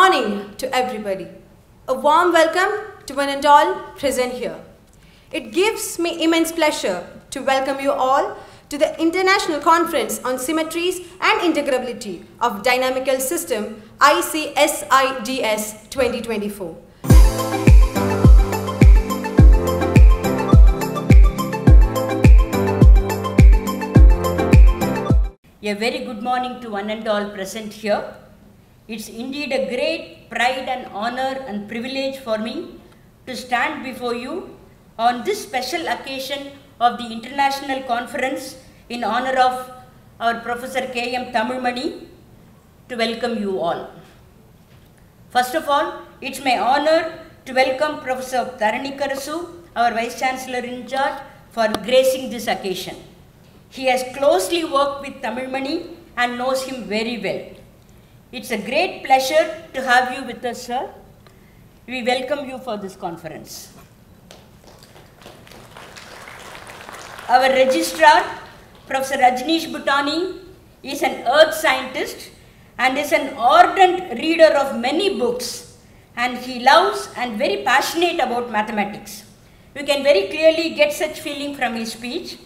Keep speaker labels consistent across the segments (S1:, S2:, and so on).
S1: morning to everybody. A warm welcome to one and all present here. It gives me immense pleasure to welcome you all to the International Conference on Symmetries and Integrability of Dynamical System ICSIDS 2024.
S2: A very good morning to one and all present here. It's indeed a great pride and honor and privilege for me to stand before you on this special occasion of the International Conference in honor of our Professor K.M. Tamizhmani to welcome you all. First of all, it's my honor to welcome Professor Tharani Karasu, our Vice Chancellor in charge, for gracing this occasion. He has closely worked with Tamizhmani and knows him very well. It's a great pleasure to have you with us, sir. We welcome you for this conference. Our registrar, Professor Rajneesh Bhutani, is an earth scientist and is an ardent reader of many books, and he loves and very passionate about mathematics. You can very clearly get such feeling from his speech.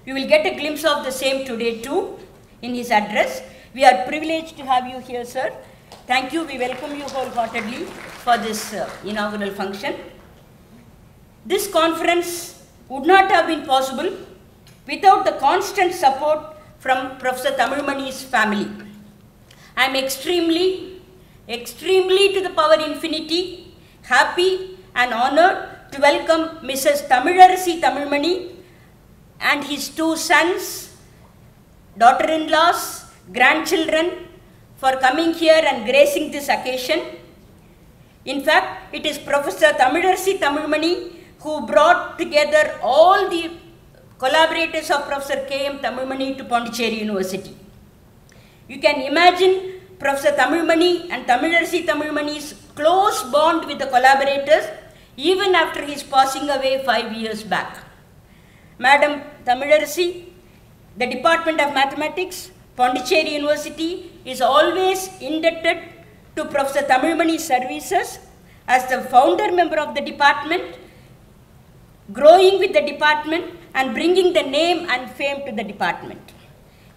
S2: You will get a glimpse of the same today too in his address. We are privileged to have you here, sir. Thank you. We welcome you wholeheartedly for this inaugural function. This conference would not have been possible without the constant support from Professor Tamizhmani's family. I am extremely to the power infinity, happy and honored to welcome Mrs. Tamizharasi Tamizhmani and his two sons, daughter-in-laws, grandchildren for coming here and gracing this occasion. In fact, it is Professor Tamizharasi Tamizhmani who brought together all the collaborators of Professor K.M. Tamizhmani to Pondicherry University. You can imagine Professor Tamizhmani and Tamizharasi Tamizhmani's close bond with the collaborators even after his passing away 5 years back. Madam Tamizharasi, the Department of Mathematics, Pondicherry University is always indebted to Professor Tamizhmani's services as the founder member of the department, growing with the department and bringing the name and fame to the department.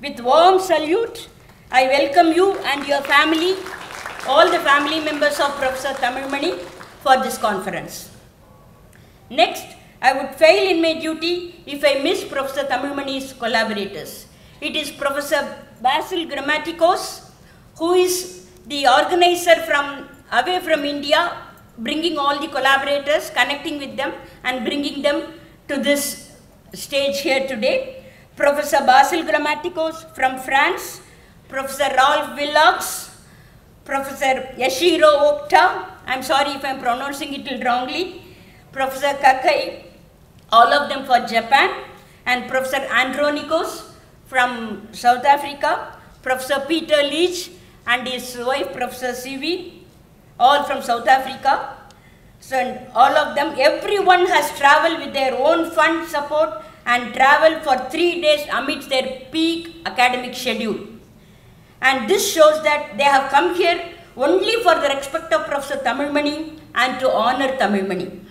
S2: With warm salute, I welcome you and your family, all the family members of Professor Tamizhmani for this conference. Next, I would fail in my duty if I miss Professor Tamizhmani's collaborators. It is Professor Basil Grammaticos, who is the organizer away from India, bringing all the collaborators, connecting with them and bringing them to this stage here today. Professor Basil Grammaticos from France, Professor Rolf Villaux, Professor Yashiro Okta, I'm sorry if I'm pronouncing it wrongly, Professor Kakai, all of them for Japan, and Professor Andronikos from South Africa, Professor Peter Leach and his wife Professor CV, all from South Africa. So all of them, everyone has traveled with their own fund support and traveled for 3 days amidst their peak academic schedule. And this shows that they have come here only for the respect of Professor Tamizhmani and to honor Tamizhmani.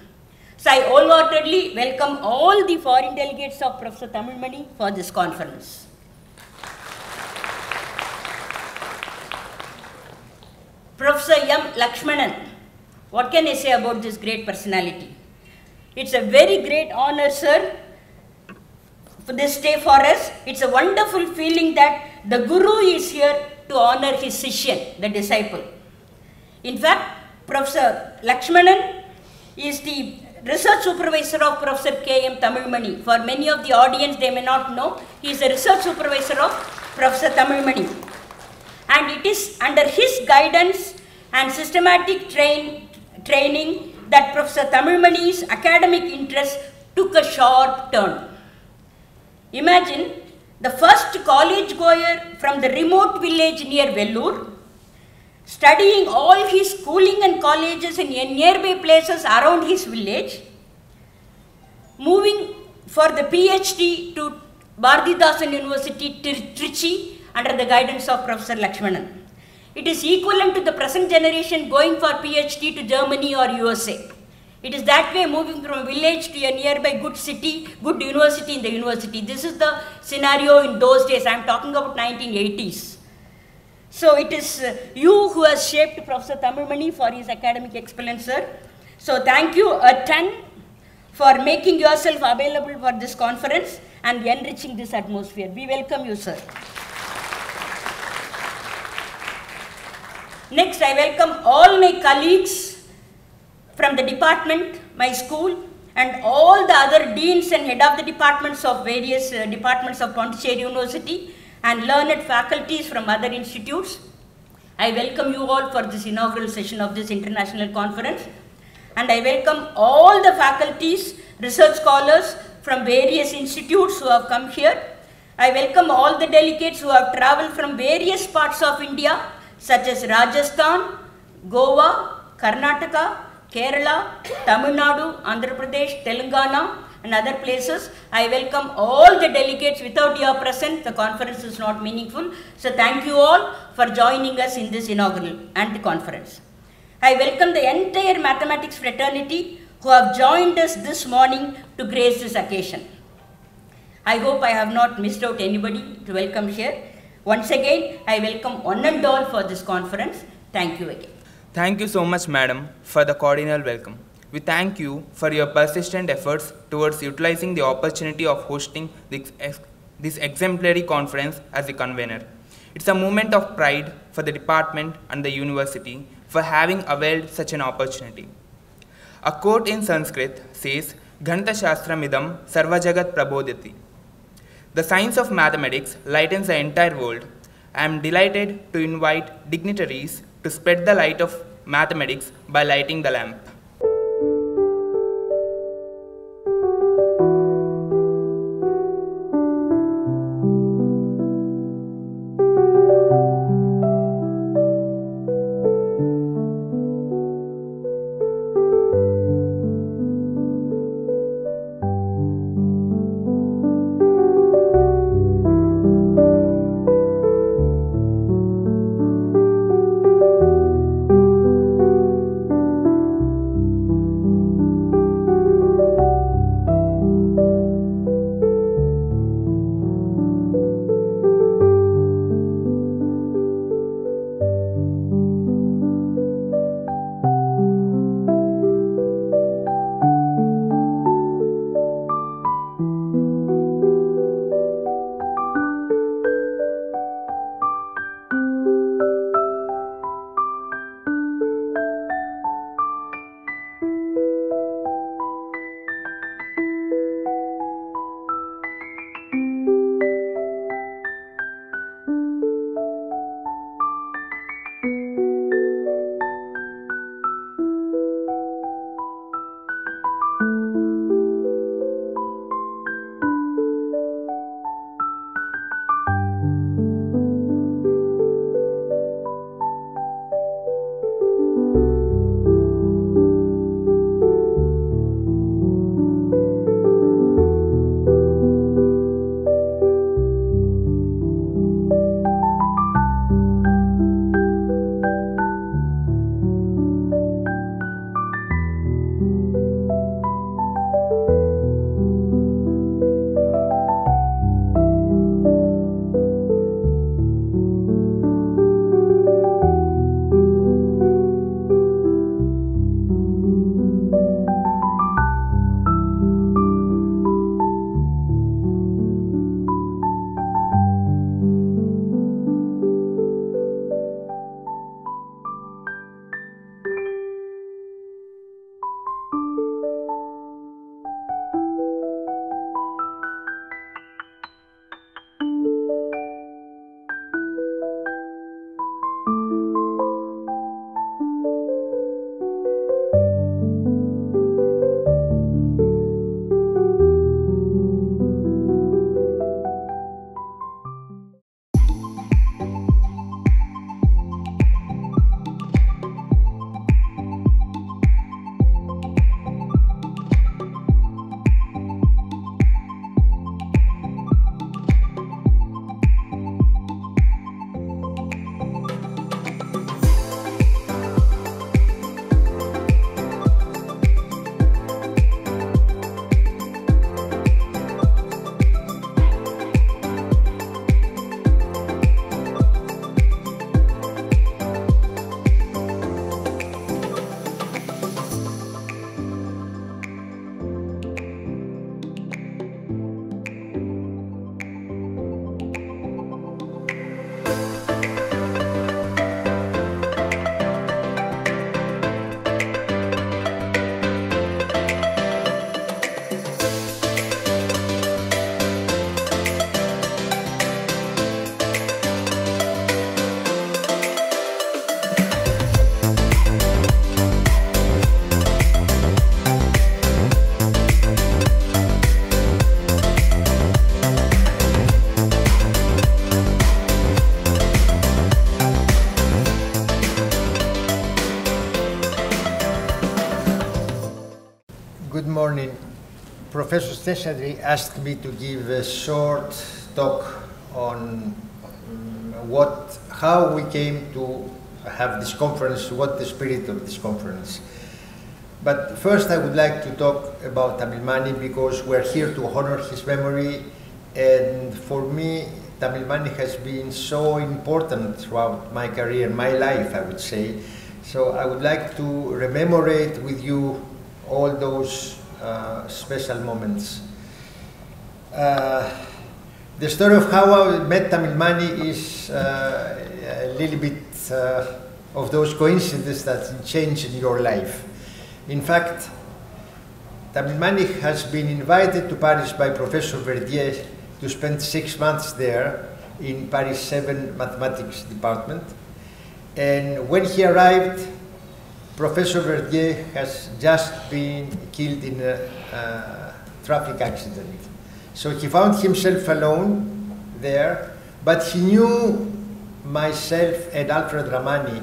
S2: So I wholeheartedly welcome all the foreign delegates of Professor Tamizhmani for this conference. Professor M. Lakshmanan, what can I say about this great personality? It's a very great honor, sir, for this day for us. It's a wonderful feeling that the Guru is here to honor his Sishyan, the disciple. In fact, Professor Lakshmanan is the research supervisor of Professor K.M. Tamizhmani. For many of the audience, they may not know, he is the research supervisor of Professor Tamizhmani. And it is under his guidance and systematic training that Professor Tamizhmani's academic interest took a sharp turn. Imagine the first college goer from the remote village near Vellore, studying all his schooling and colleges in nearby places around his village, moving for the PhD to Bharathidasan University, Trichy, under the guidance of Professor Lakshmanan. It is equivalent to the present generation going for PhD to Germany or USA. It is that way, moving from a village to a nearby good city, good university in the university. This is the scenario in those days. I am talking about 1980s. So it is you who has shaped Professor Tamizhmani for his academic excellence, sir. So thank you a ton for making yourself available for this conference and enriching this atmosphere. We welcome you, sir. Next, I welcome all my colleagues from the department, my school, and all the other deans and head of the departments of various departments of Pondicherry University and learned faculties from other institutes. I welcome you all for this inaugural session of this international conference. And I welcome all the faculties, research scholars from various institutes who have come here. I welcome all the delegates who have traveled from various parts of India, such as Rajasthan, Goa, Karnataka, Kerala, Tamil Nadu, Andhra Pradesh, Telangana, and other places. I welcome all the delegates. Without your presence, the conference is not meaningful. So thank you all for joining us in this inaugural and the conference. I welcome the entire mathematics fraternity who have joined us this morning to grace this occasion. I hope I have not missed out anybody to welcome here. Once again, I welcome one and all for this conference. Thank you again.
S3: Thank you so much, Madam, for the cordial welcome. We thank you for your persistent efforts towards utilizing the opportunity of hosting this exemplary conference as a convener. It's a moment of pride for the department and the university for having availed such an opportunity. A quote in Sanskrit says, Ghanita Shastram idam sarvajagat prabodhati. The science of mathematics lightens the entire world. I am delighted to invite dignitaries to spread the light of mathematics by lighting the lamp.
S4: Professor Tamizhmani asked me to give a short talk on how we came to have this conference, what the spirit of this conference. But first I would like to talk about Tamizhmani because we're here to honor his memory, and for me Tamizhmani has been so important throughout my career, my life I would say. So I would like to rememorate with you all those special moments. The story of how I met Tamizhmani is a little bit of those coincidences that change in your life. In fact, Tamizhmani has been invited to Paris by Professor Verdier to spend 6 months there in Paris 7 mathematics department. And when he arrived, Professor Verdier has just been killed in a traffic accident. So he found himself alone there, but he knew myself and Alfred Ramani,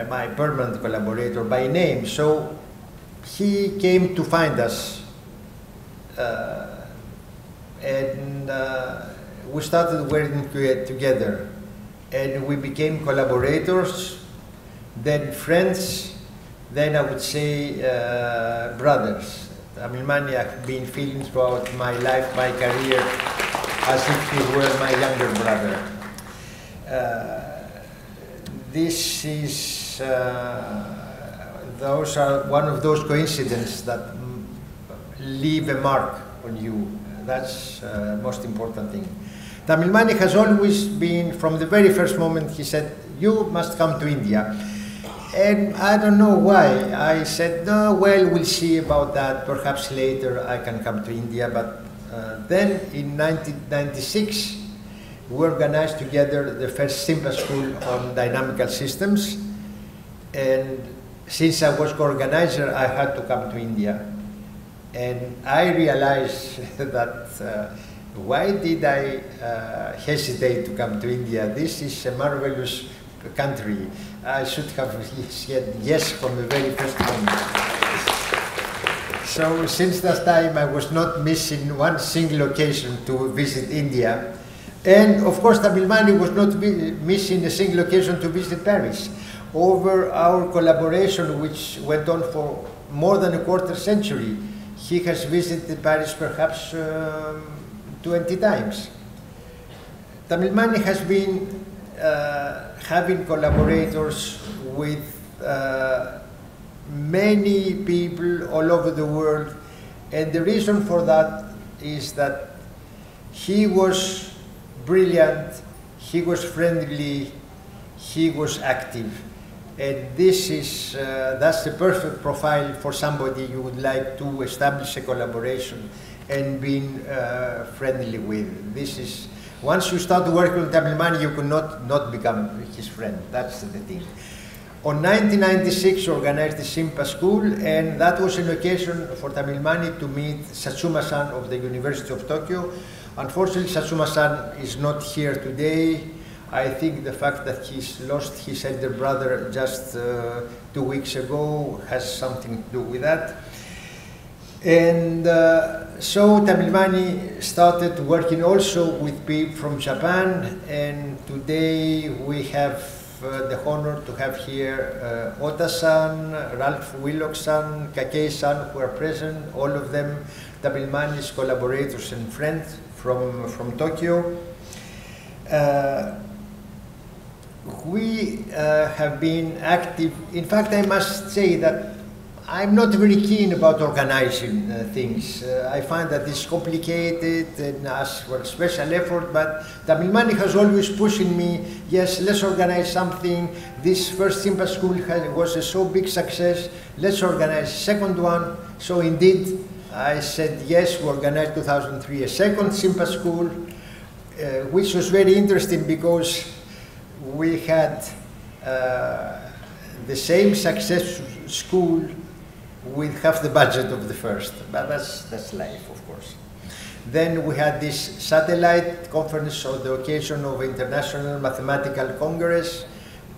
S4: my permanent collaborator, by name. So he came to find us, and we started working together, and we became collaborators, then friends, then I would say brothers. Tamizhmani I've been feeling throughout my life, my career, as if he were my younger brother. This is, those are one of those coincidences that leave a mark on you. That's the most important thing. Tamizhmani has always been, from the very first moment, he said, you must come to India. And I don't know why. I said, no, well, we'll see about that. Perhaps later I can come to India. But then in 1996, we organized together the first SIMPA school on dynamical systems. And since I was co-organizer, I had to come to India. And I realized that why did I hesitate to come to India? This is a marvelous country. I should have said yes from the very first moment. So since that time I was not missing one single occasion to visit India. And of course Tamizhmani was not missing a single occasion to visit Paris. Over our collaboration, which went on for more than a quarter century, he has visited Paris perhaps 20 times. Tamizhmani has been having collaborators with many people all over the world, and the reason for that is that he was brilliant, he was friendly, he was active, and this is that's the perfect profile for somebody you would like to establish a collaboration and being friendly with. This is, once you start working with Tamizhmani, you could not become his friend. That's the thing. On 1996, we organized the SIMPA school, and that was an occasion for Tamizhmani to meet Satsuma-san of the University of Tokyo. Unfortunately, Satsuma-san is not here today. I think the fact that he's lost his elder brother just 2 weeks ago has something to do with that. And so Tamizhmani started working also with people from Japan, and today we have the honor to have here Ota-san, Ralph Willock-san, Kakei-san, who are present, all of them Tamizhmani's collaborators and friends from Tokyo. We have been active. In fact, I must say that I'm not very keen about organizing things. I find that it's complicated and asks for special effort, but Tamizhmani has always pushing me, yes, let's organize something. This first SIMPA school was a so big success, let's organize a second one. So indeed, I said yes, we organized 2003 a second SIMPA school, which was very interesting because we had the same success school with half the budget of the first, but that's life, of course. Then we had this satellite conference on the occasion of International Mathematical Congress.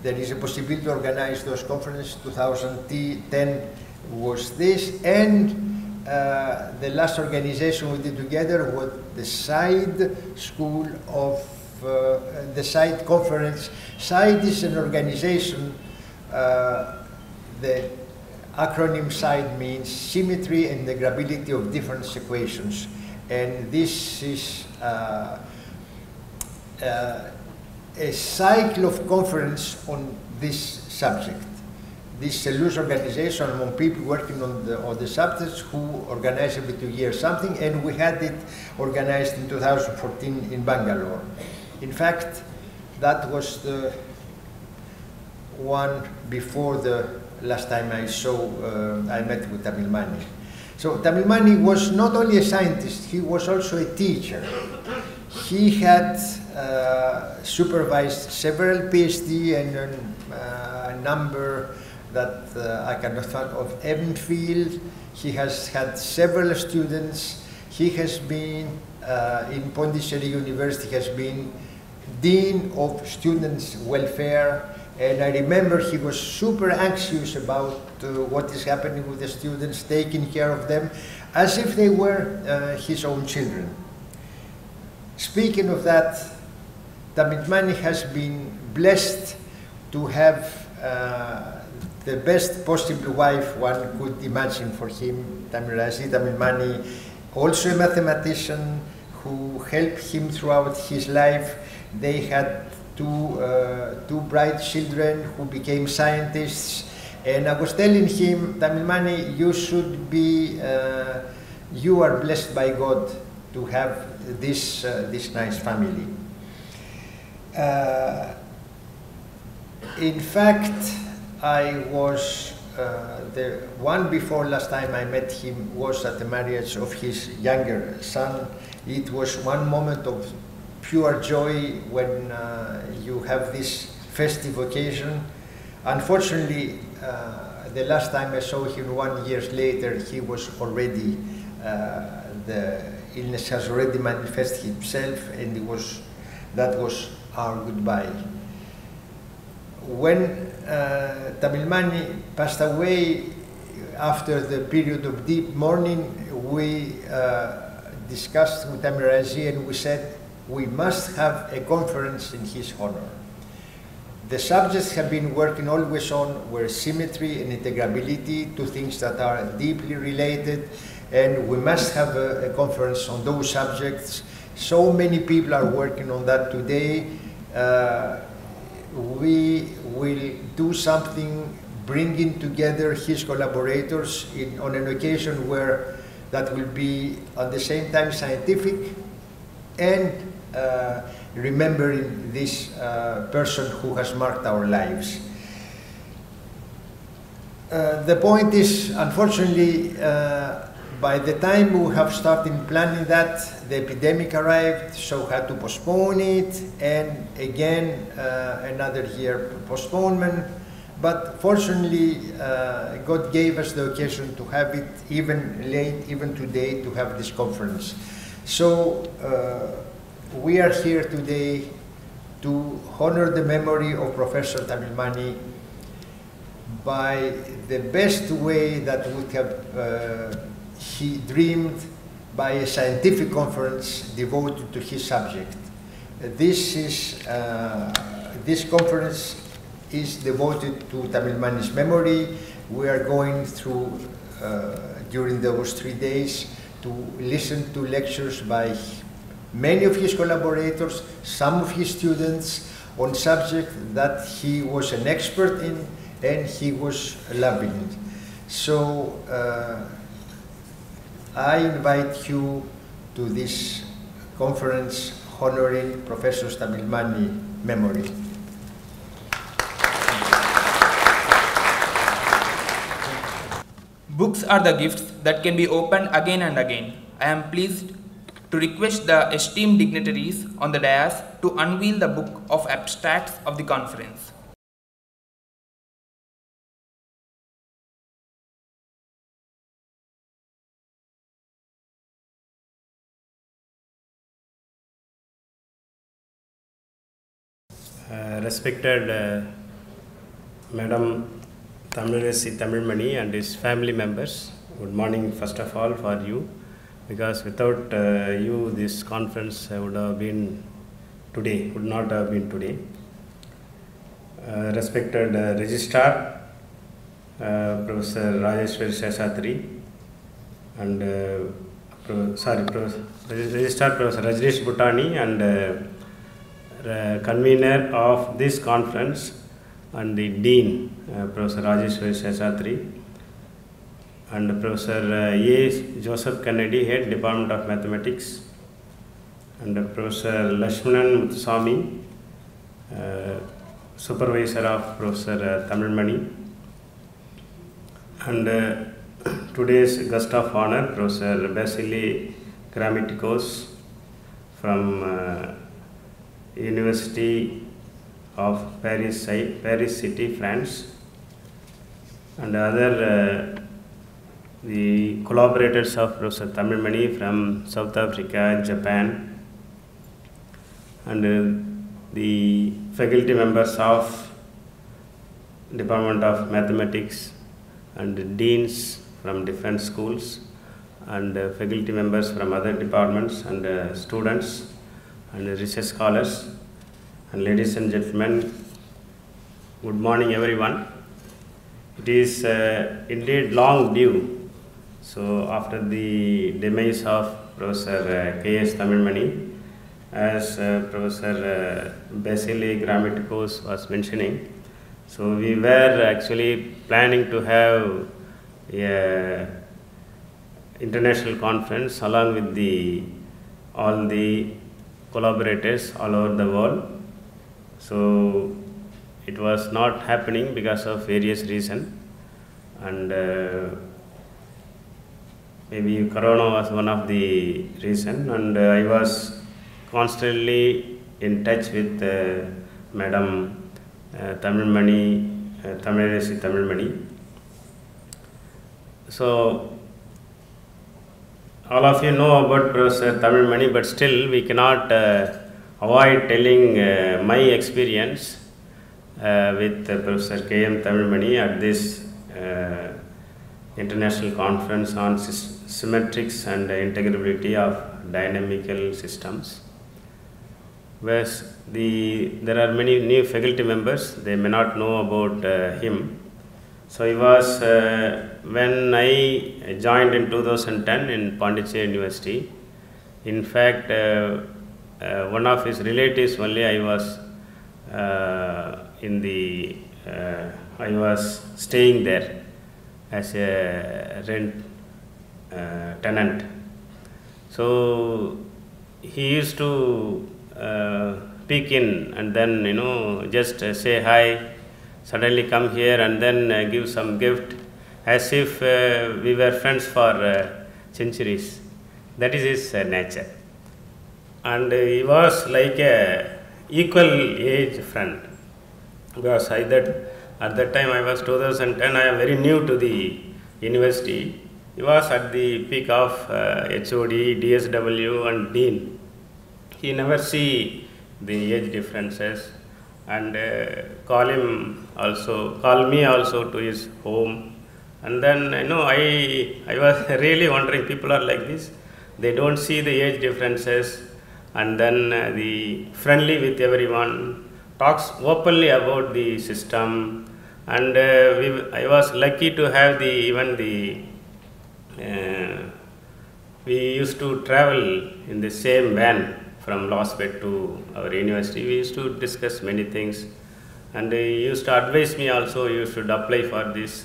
S4: There is a possibility to organize those conferences. 2010 was this, and the last organization we did together was the ICSIDS School of the ICSIDS Conference. ICSIDS is an organization, the acronym ICSIDS means Symmetry and Integrability of Difference Equations. And this is a cycle of conference on this subject. This is a loose organization among people working on the subjects who organize every 2 years something, and we had it organized in 2014 in Bangalore. In fact, that was the one before the last time I met with Tamizhmani. So Tamizhmani was not only a scientist, he was also a teacher. He had supervised several PhD and a number that I cannot find of MPhil. He has had several students. He has been in Pondicherry University, has been Dean of Students' Welfare. And I remember he was super anxious about what is happening with the students, taking care of them as if they were his own children. Speaking of that, Tamizhmani has been blessed to have the best possible wife one could imagine for him, Tamizhmani, also a mathematician who helped him throughout his life. They had two bright children who became scientists, and I was telling him, Tamizhmani, you should be, you are blessed by God to have this nice family. In fact, I was, the one before last time I met him was at the marriage of his younger son. It was one moment of pure joy when you have this festive occasion. Unfortunately, the last time I saw him 1 year later, he was already, the illness has already manifested itself, and that was our goodbye. When Tamizhmani passed away, after the period of deep mourning, we discussed with Tamiraji and we said, we must have a conference in his honor. The subjects have been working always on were symmetry and integrability, two things that are deeply related, and we must have a conference on those subjects. So many people are working on that today. We will do something bringing together his collaborators on an occasion where that will be at the same time scientific and remembering this person who has marked our lives. The point is, unfortunately, by the time we have started planning that, the epidemic arrived, so had to postpone it, and again, another year postponement. But fortunately, God gave us the occasion to have it even late, even today, to have this conference. So we are here today to honor the memory of Professor Tamizhmani by the best way that we have he dreamed, by a scientific conference devoted to his subject. This conference is devoted to Tamizhmani's memory. We are going through, during those 3 days, to listen to lectures by many of his collaborators, some of his students, on subjects that he was an expert in and he was loving. So I invite you to this conference honoring Professor Tamizhmani memory.
S3: Books are the gifts that can be opened again and again. I am pleased to request the esteemed dignitaries on the dais to unveil the book of abstracts of the conference.
S5: Respected Madam Tamizhmani and his family members, Good morning, first of all, for you, because without you, this conference would not have been today. Respected Registrar, Professor Rajeshwari Seshadri, and Registrar Professor Rajneesh Bhutani, and convener of this conference, and the Dean, Professor Rajeshwari Seshadri, and Professor A. Joseph Kennedy, Head Department of Mathematics, and Professor Lakshmanan Muthuswamy, Supervisor of Professor Tamizhmani, and today's guest of honor, Professor Basile Grammaticos from University of Paris City, France, and other the collaborators of Professor Tamizhmani from South Africa, Japan, and the faculty members of Department of Mathematics, and deans from different schools, and faculty members from other departments, and students, and research scholars, and ladies and gentlemen, good morning everyone. It is indeed long due. So after the demise of Professor K.S. Tamizhmani, as Professor Basile Grammaticos was mentioning, so we were actually planning to have a international conference along with all the collaborators all over the world. So it was not happening because of various reasons, and maybe Corona was one of the reasons, and I was constantly in touch with Madam Tamizhmani, Tamizhmani. So all of you know about Professor Tamizhmani, but still we cannot avoid telling my experience with Professor K.M. Tamizhmani at this international conference on symmetrics and integrability of dynamical systems. Whereas there are many new faculty members, they may not know about him. So he was, when I joined in 2010 in Pondicherry University, in fact, one of his relatives only I was staying there as a rent tenant. So he used to peek in and then just say hi, suddenly come here and then give some gift, as if we were friends for centuries. That is his nature, and he was like a equal age friend, because at that time I was 2010, I am very new to the university. He was at the peak of HOD, DSW and Dean. He never see the age differences, and call me also to his home. And then I was really wondering, people are like this, they don't see the age differences, and then the friendly with everyone, talks openly about the system, and I was lucky to have we used to travel in the same van from Losbet to our university. We used to discuss many things, and he used to advise me also, you should apply for this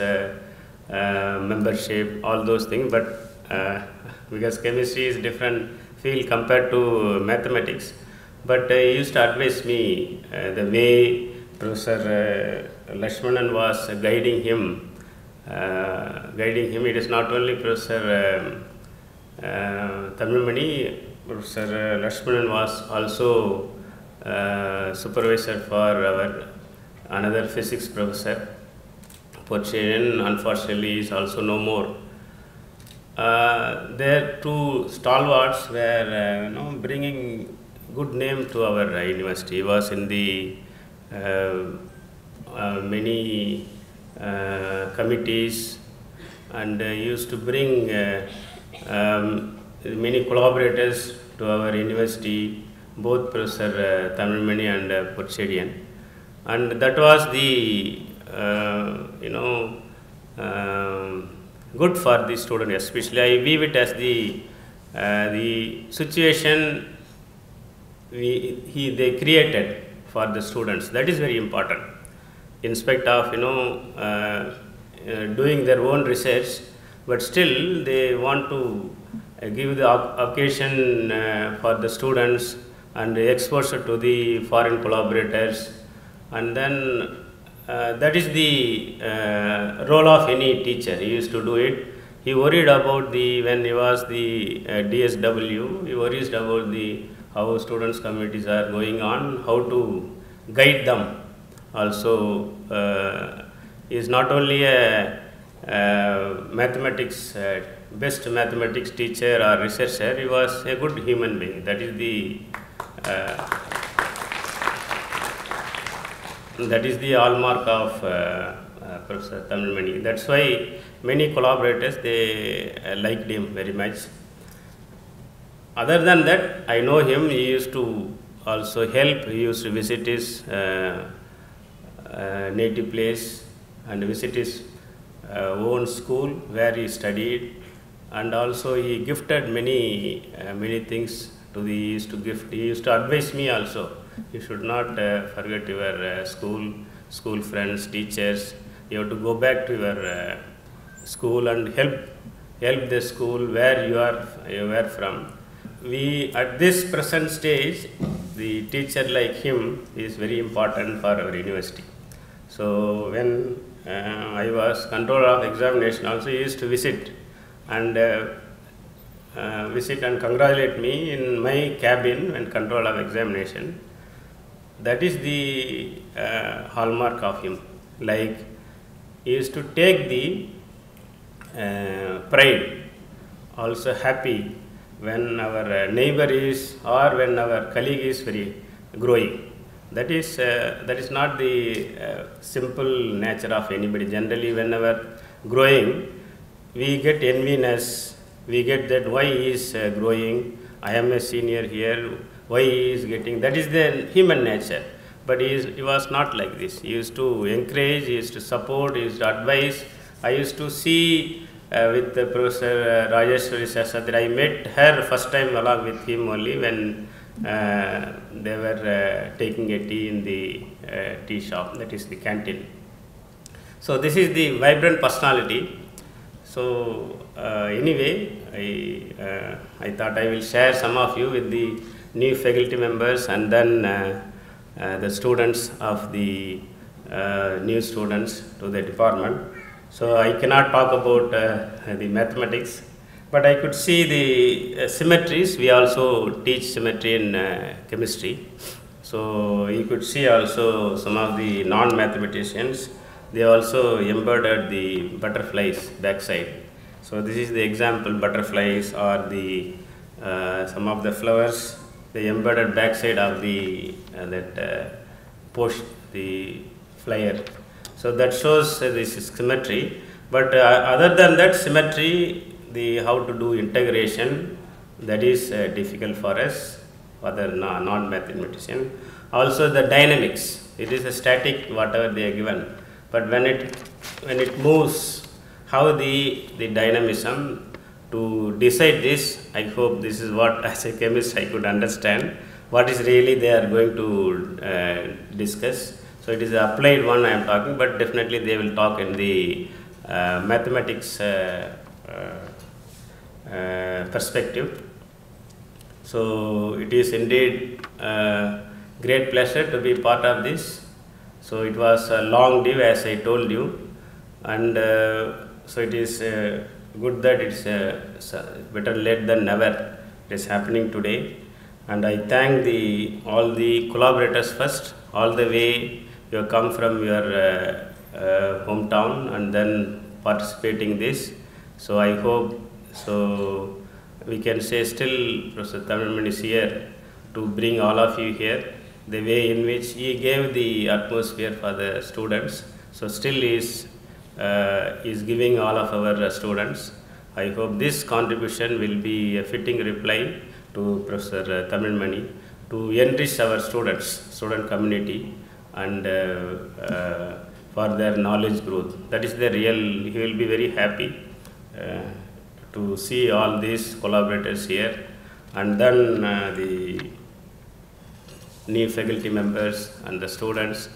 S5: membership, all those things, but because chemistry is different field compared to mathematics, but he used to advise me the way Professor Lakshmanan was guiding him. It is not only Professor Tamizhmani, Professor Lakshmanan was also supervisor for our another physics professor. Pondicherry, unfortunately, is also no more. Their two stalwarts were bringing good name to our university. He was in the many committees, and used to bring many collaborators to our university, both Professor Tamizhmani and Pondicherry. And that was the good for the student, especially I view it as the situation they created for the students. That is very important. In spite of doing their own research, but still they want to give the occasion for the students and exposure to the foreign collaborators, and then that is the role of any teacher. He used to do it. He worried about when he was the DSW, he worries about how students' committees are going on, how to guide them. Also, he is not only a mathematics, best mathematics teacher or researcher, he was a good human being. That is the hallmark of Professor Tamizhmani. That's why many collaborators, they liked him very much. Other than that, I know him, he used to also help, he used to visit his native place and visit his own school where he studied, and also he gifted many things to he used to gift. He used to advise me also, you should not forget your school friends, teachers. You have to go back to your school and help the school where you were from. We at this present stage, the teacher like him is very important for our university. So when I was controller of examination, also he used to visit and congratulate me in my cabin when control of examination. That is the hallmark of him. Like, he used to take the pride, also happy when our neighbor is or when our colleague is very growing. That is not the simple nature of anybody. Generally, whenever growing, we get enviness, we get that why he is growing, I am a senior here, why he is getting, that is the human nature. But he was not like this. He used to encourage, he used to support, he used to advise. I used to see with Professor Rajeshwari Sasad, I met her first time along with him only when they were taking a tea in the tea shop, that is the canteen. So this is the vibrant personality. So anyway, I thought I will share some of you with the new faculty members and then the students of the new students to the department. So I cannot talk about the mathematics, but I could see the symmetries. We also teach symmetry in chemistry. So you could see also some of the non-mathematicians, they also embroidered the butterflies backside. So this is the example, butterflies or the some of the flowers, they embroidered backside of the post, the flyer. So that shows this is symmetry. But other than that symmetry, how to do integration, that is difficult for us, other non-mathematician. Also the dynamics, it is a static whatever they are given. But when it moves, how the dynamism to decide this, I hope this is what as a chemist I could understand, what is really they are going to discuss. So it is an applied one I am talking, but definitely they will talk in the mathematics perspective. So it is indeed great pleasure to be part of this. So it was a long due, as I told you, and so it is good that it's better late than never. It is happening today, and I thank all the collaborators first, all the way you have come from your hometown and then participating in this. So I hope we can say still Professor Tamizhmani is here to bring all of you here. The way in which he gave the atmosphere for the students, so still is is giving all of our students. I hope this contribution will be a fitting reply to Professor Tamizhmani to enrich our student community, and for their knowledge growth. That is the real, he will be very happy to see all these collaborators here, and then the new faculty members and the students.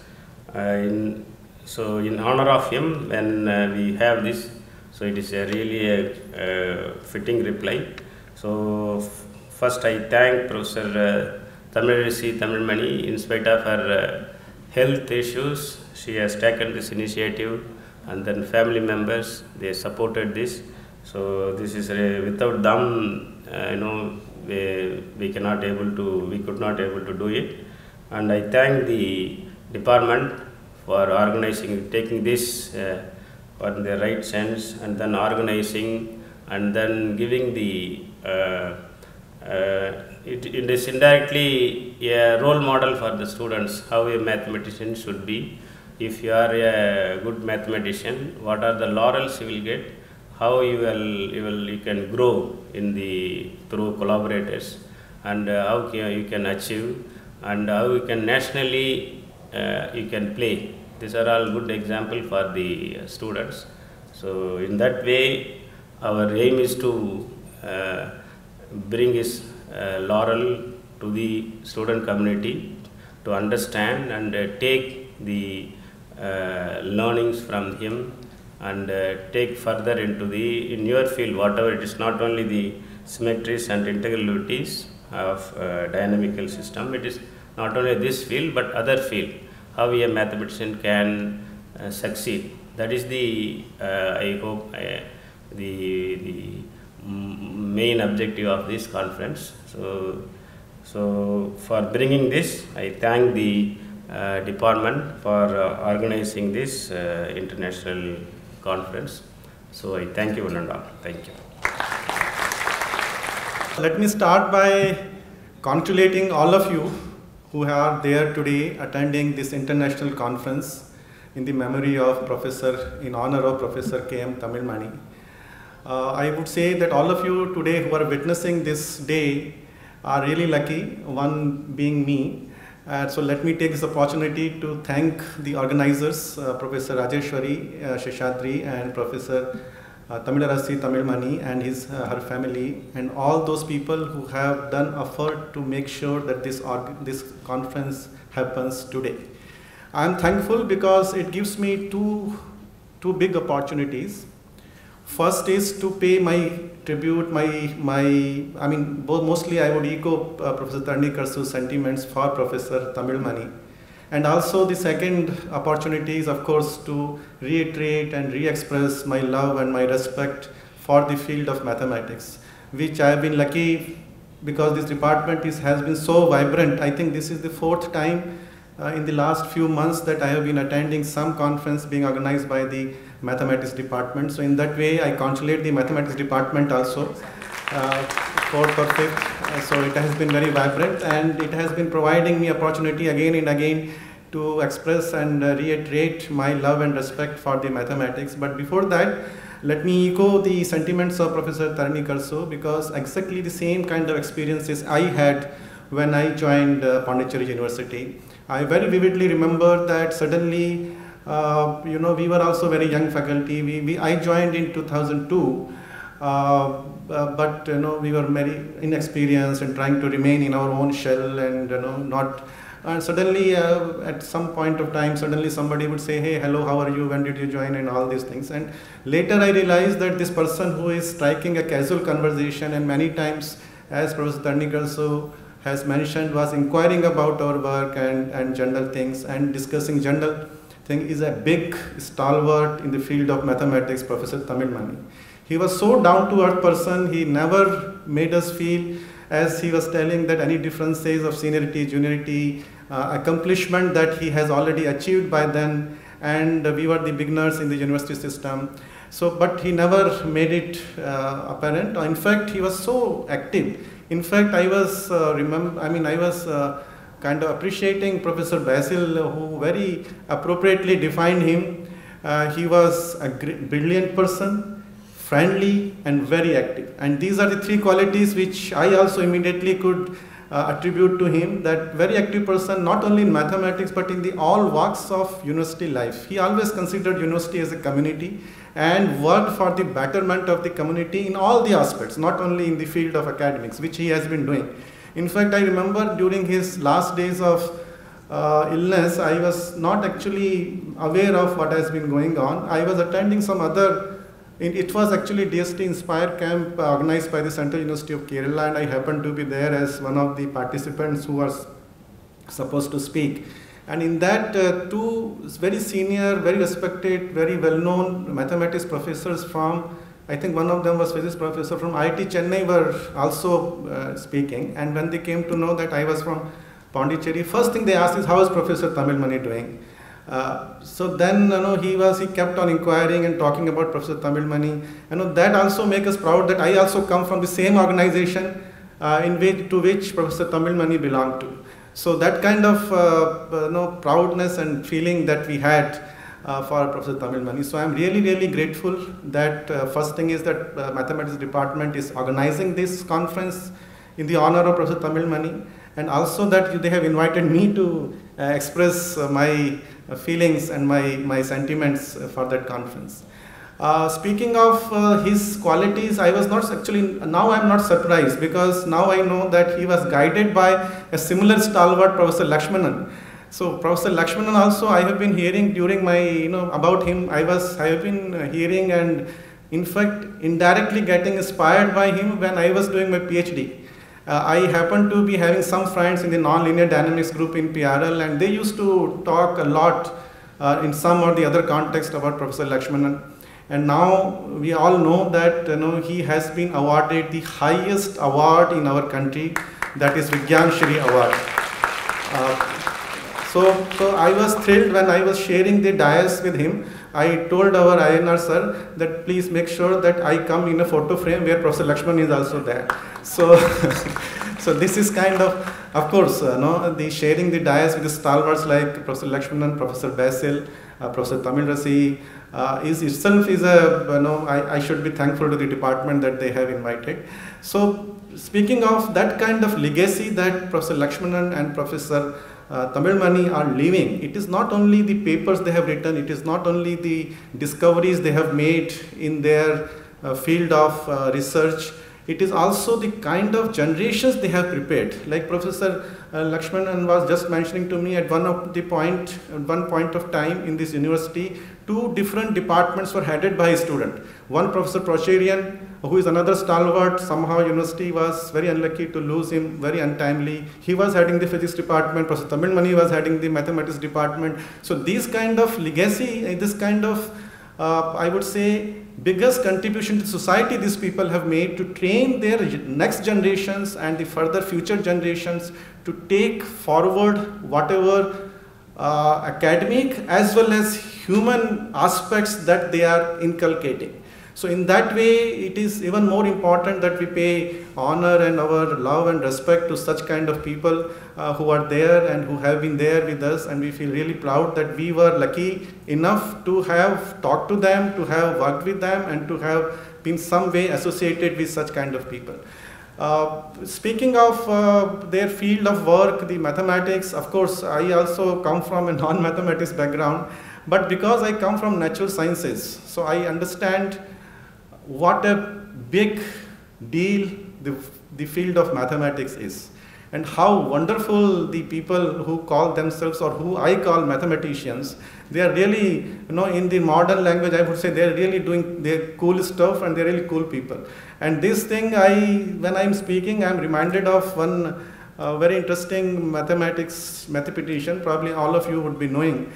S5: So in honor of him, when we have this, so it is really a fitting reply. So first I thank Professor Tamizhmani. In spite of her health issues, she has taken this initiative, and then family members, they supported this. So this is without them, we could not able to do it. And I thank the department for organizing, taking this on the right sense, and then organizing, and then giving the it is indirectly a role model for the students how a mathematician should be. If you are a good mathematician, what are the laurels you will get, how you can grow through collaborators, and how you can achieve, and how you can nationally you can play. These are all good examples for the students. So in that way, our aim is to bring his laurel to the student community to understand and take the learnings from him, and take further into in your field, whatever it is, not only the symmetries and integralities of dynamical system, it is not only this field but other field, how a mathematician can succeed. That is the, I hope, the main objective of this conference. So for bringing this, I thank the department for organizing this international conference. So I thank you one and all. Thank you.
S6: Let me start by congratulating all of you who are there today attending this international conference in the memory of in honor of Professor K.M. Tamizhmani. I would say that all of you today who are witnessing this day are really lucky, one being me. So let me take this opportunity to thank the organizers, Professor Rajeshwari Sheshadri and Professor Tamizhmani Tamizhmani and her family, and all those people who have done effort to make sure that this conference happens today. I am thankful because it gives me two big opportunities. First is to pay my tribute, mostly I would echo Professor Tarnikarsu's sentiments for Professor Tamizhmani. And also the second opportunity is, of course, to reiterate and re-express my love and my respect for the field of mathematics, which I have been lucky because this department has been so vibrant. I think this is the fourth time in the last few months that I have been attending some conference being organized by the mathematics department. So in that way, I congratulate the mathematics department also, fourth or fifth. So it has been very vibrant, and it has been providing me opportunity again and again to express and reiterate my love and respect for the mathematics. But before that, let me echo the sentiments of Professor Tarnikarsu, because exactly the same kind of experiences I had when I joined Pondicherry University. I very vividly remember that suddenly, we were also very young faculty. I joined in 2002, but we were very inexperienced and trying to remain in our own shell, and And suddenly, at some point of time, suddenly somebody would say, "Hey, hello, how are you? When did you join?" and all these things. And later I realized that this person who is striking a casual conversation, and many times, as Professor Tarnikarsu has mentioned, was inquiring about our work and general things and discussing general thing, is a big stalwart in the field of mathematics, Professor Tamizhmani. He was so down-to-earth person. He never made us feel, as he was telling, that any differences of seniority, juniority, accomplishment that he has already achieved by then, and we were the beginners in the university system. So, but he never made it apparent. In fact, he was so active. In fact, I was kind of appreciating Professor Basil, who very appropriately defined him He was a brilliant person, friendly and very active. And these are the three qualities which I also immediately could attribute to him, that very active person, not only in mathematics but in the all walks of university life. He always considered university as a community and worked for the betterment of the community in all the aspects, not only in the field of academics, which he has been doing. In fact, I remember during his last days of illness, I was not actually aware of what has been going on. I was attending some other, it was actually DST Inspire camp organized by the Central University of Kerala, and I happened to be there as one of the participants who was supposed to speak. And in that, two very senior, very respected, very well-known mathematics professors from, I think one of them was physics professor from IIT Chennai, were also speaking. And when they came to know that I was from Pondicherry, first thing they asked is, how is Professor Tamizhmani doing? So then, he kept on inquiring and talking about Professor Tamizhmani. That also makes us proud that I also come from the same organization to which Professor Tamizhmani belonged to. So that kind of proudness and feeling that we had for Professor Tamizhmani. So I'm really, really grateful that first thing is that Mathematics Department is organizing this conference in the honor of Professor Tamizhmani, and also that they have invited me to express my feelings and my sentiments for that conference. Speaking of his qualities, I was not actually, now I am not surprised, because now I know that he was guided by a similar stalwart, Professor Lakshmanan. So Professor Lakshmanan also, I have been hearing during my, about him, I have been hearing and in fact indirectly getting inspired by him when I was doing my PhD. I happened to be having some friends in the nonlinear dynamics group in PRL, and they used to talk a lot in some or the other context about Professor Lakshmanan. And now we all know that he has been awarded the highest award in our country, that is Vigyan Shri Award. So I was thrilled when I was sharing the dais with him. I told our INR sir that please make sure that I come in a photo frame where Professor Lakshman is also there. So, so this is kind of course, the sharing the dais with the stalwarts like Professor Lakshmanan, Professor Basil, Professor Tamizhmani is itself is a, I should be thankful to the department that they have invited. So speaking of that kind of legacy that Professor Lakshmanan and Professor Tamizhmani are leaving, it is not only the papers they have written, it is not only the discoveries they have made in their field of research, it is also the kind of generations they have prepared. Like Professor Lakshmanan was just mentioning to me at one point of time in this university, two different departments were headed by a student. One Professor Procherian, who is another stalwart, somehow university was very unlucky to lose him very untimely. He was heading the physics department, Professor Tamizhmani was heading the mathematics department. So these kind of legacy, this kind of, I would say, biggest contribution to society these people have made to train their next generations and the further future generations to take forward whatever academic as well as human aspects that they are inculcating. So in that way, it is even more important that we pay honor and our love and respect to such kind of people who are there and who have been there with us, and we feel really proud that we were lucky enough to have talked to them, to have worked with them, and to have been some way associated with such kind of people. Speaking of their field of work, the mathematics, of course, I also come from a non-mathematics background, but because I come from natural sciences, so I understand what a big deal the field of mathematics is, and how wonderful the people who call themselves, or who I call mathematicians, they are really, in the modern language, I would say they are really doing their cool stuff, and they're really cool people. And this thing, when I'm speaking, I'm reminded of one very interesting mathematician, probably all of you would be knowing.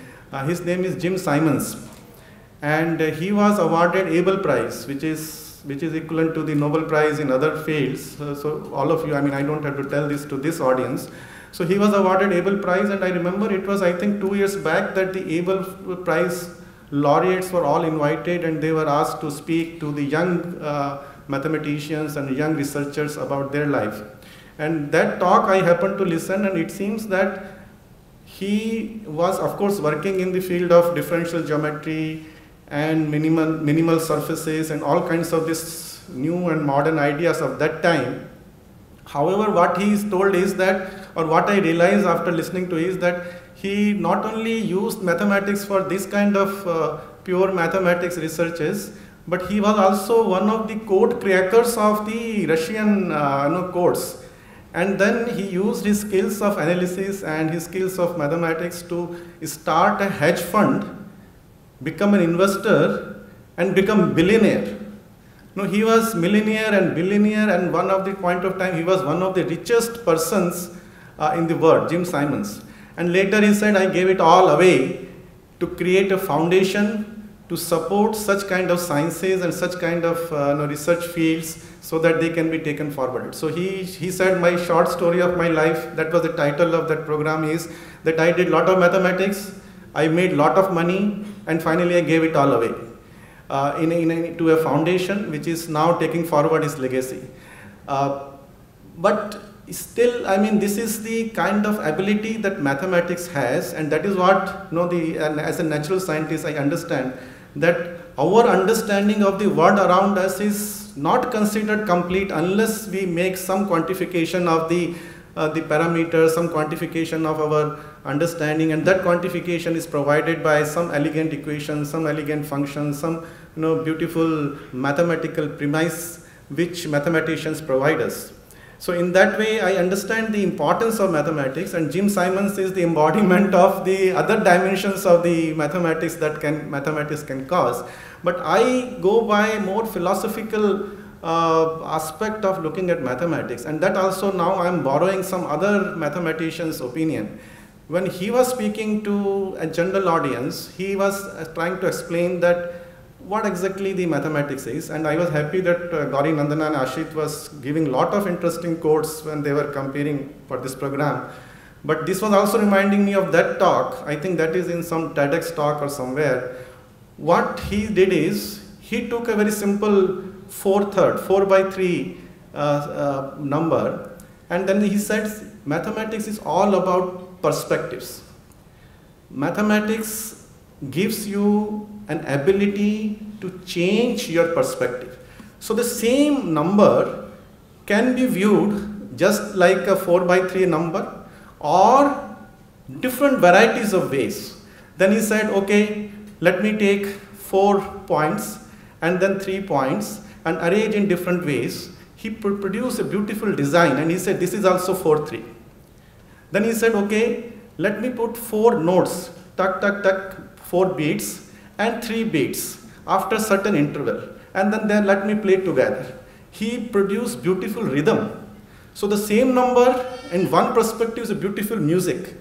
S6: His name is Jim Simons. And he was awarded Abel Prize, which is equivalent to the Nobel Prize in other fields. So all of you, I mean, I don't have to tell this to this audience. So he was awarded Abel Prize, and I remember it was, I think, 2 years back that the Abel Prize laureates were all invited, and they were asked to speak to the young mathematicians and young researchers about their life. And that talk I happened to listen, and it seems that he was, of course, working in the field of differential geometry and minimal surfaces and all kinds of this new and modern ideas of that time. However, what he is told is that, or what I realized after listening to is that he not only used mathematics for this kind of pure mathematics researches, but he was also one of the code crackers of the Russian codes. And then he used his skills of analysis and his skills of mathematics to start a hedge fund, become an investor, and become billionaire. No, he was millionaire and billionaire, and one of the point of time he was one of the richest persons in the world, Jim Simons. And later he said, I gave it all away to create a foundation to support such kind of sciences and such kind of research fields so that they can be taken forward. So he said, my short story of my life, that was the title of that program, is that I did lot of mathematics, I made lot of money, and finally I gave it all away to a foundation which is now taking forward his legacy. But still, I mean, this is the kind of ability that mathematics has, and that is what, and as a natural scientist, I understand that our understanding of the world around us is not considered complete unless we make some quantification of the parameters, some quantification of our understanding, and that quantification is provided by some elegant equation, some elegant function, some beautiful mathematical premise which mathematicians provide us. So in that way, I understand the importance of mathematics, and Jim Simons is the embodiment of the other dimensions of the mathematics that mathematics can cause. But I go by a more philosophical aspect of looking at mathematics, and that also now I am borrowing some other mathematician's opinion. When he was speaking to a general audience, he was trying to explain that what exactly the mathematics is, and I was happy that Gauri Nandana and Ashit was giving lot of interesting quotes when they were comparing for this program. But this was also reminding me of that talk. I think that is in some TEDx talk or somewhere. What he did is, he took a very simple 4/3 number, and then he said mathematics is all about perspectives. Mathematics gives you an ability to change your perspective. So the same number can be viewed just like a 4/3 number or different varieties of ways. Then he said, okay, let me take 4 points and then 3 points and arrange in different ways. He produced a beautiful design, and he said, this is also 4/3. Then he said, okay, let me put 4 notes, tuck, tuck, tuck, 4 beats and 3 beats after certain interval, and then let me play together. He produced beautiful rhythm. So the same number in one perspective is a beautiful music.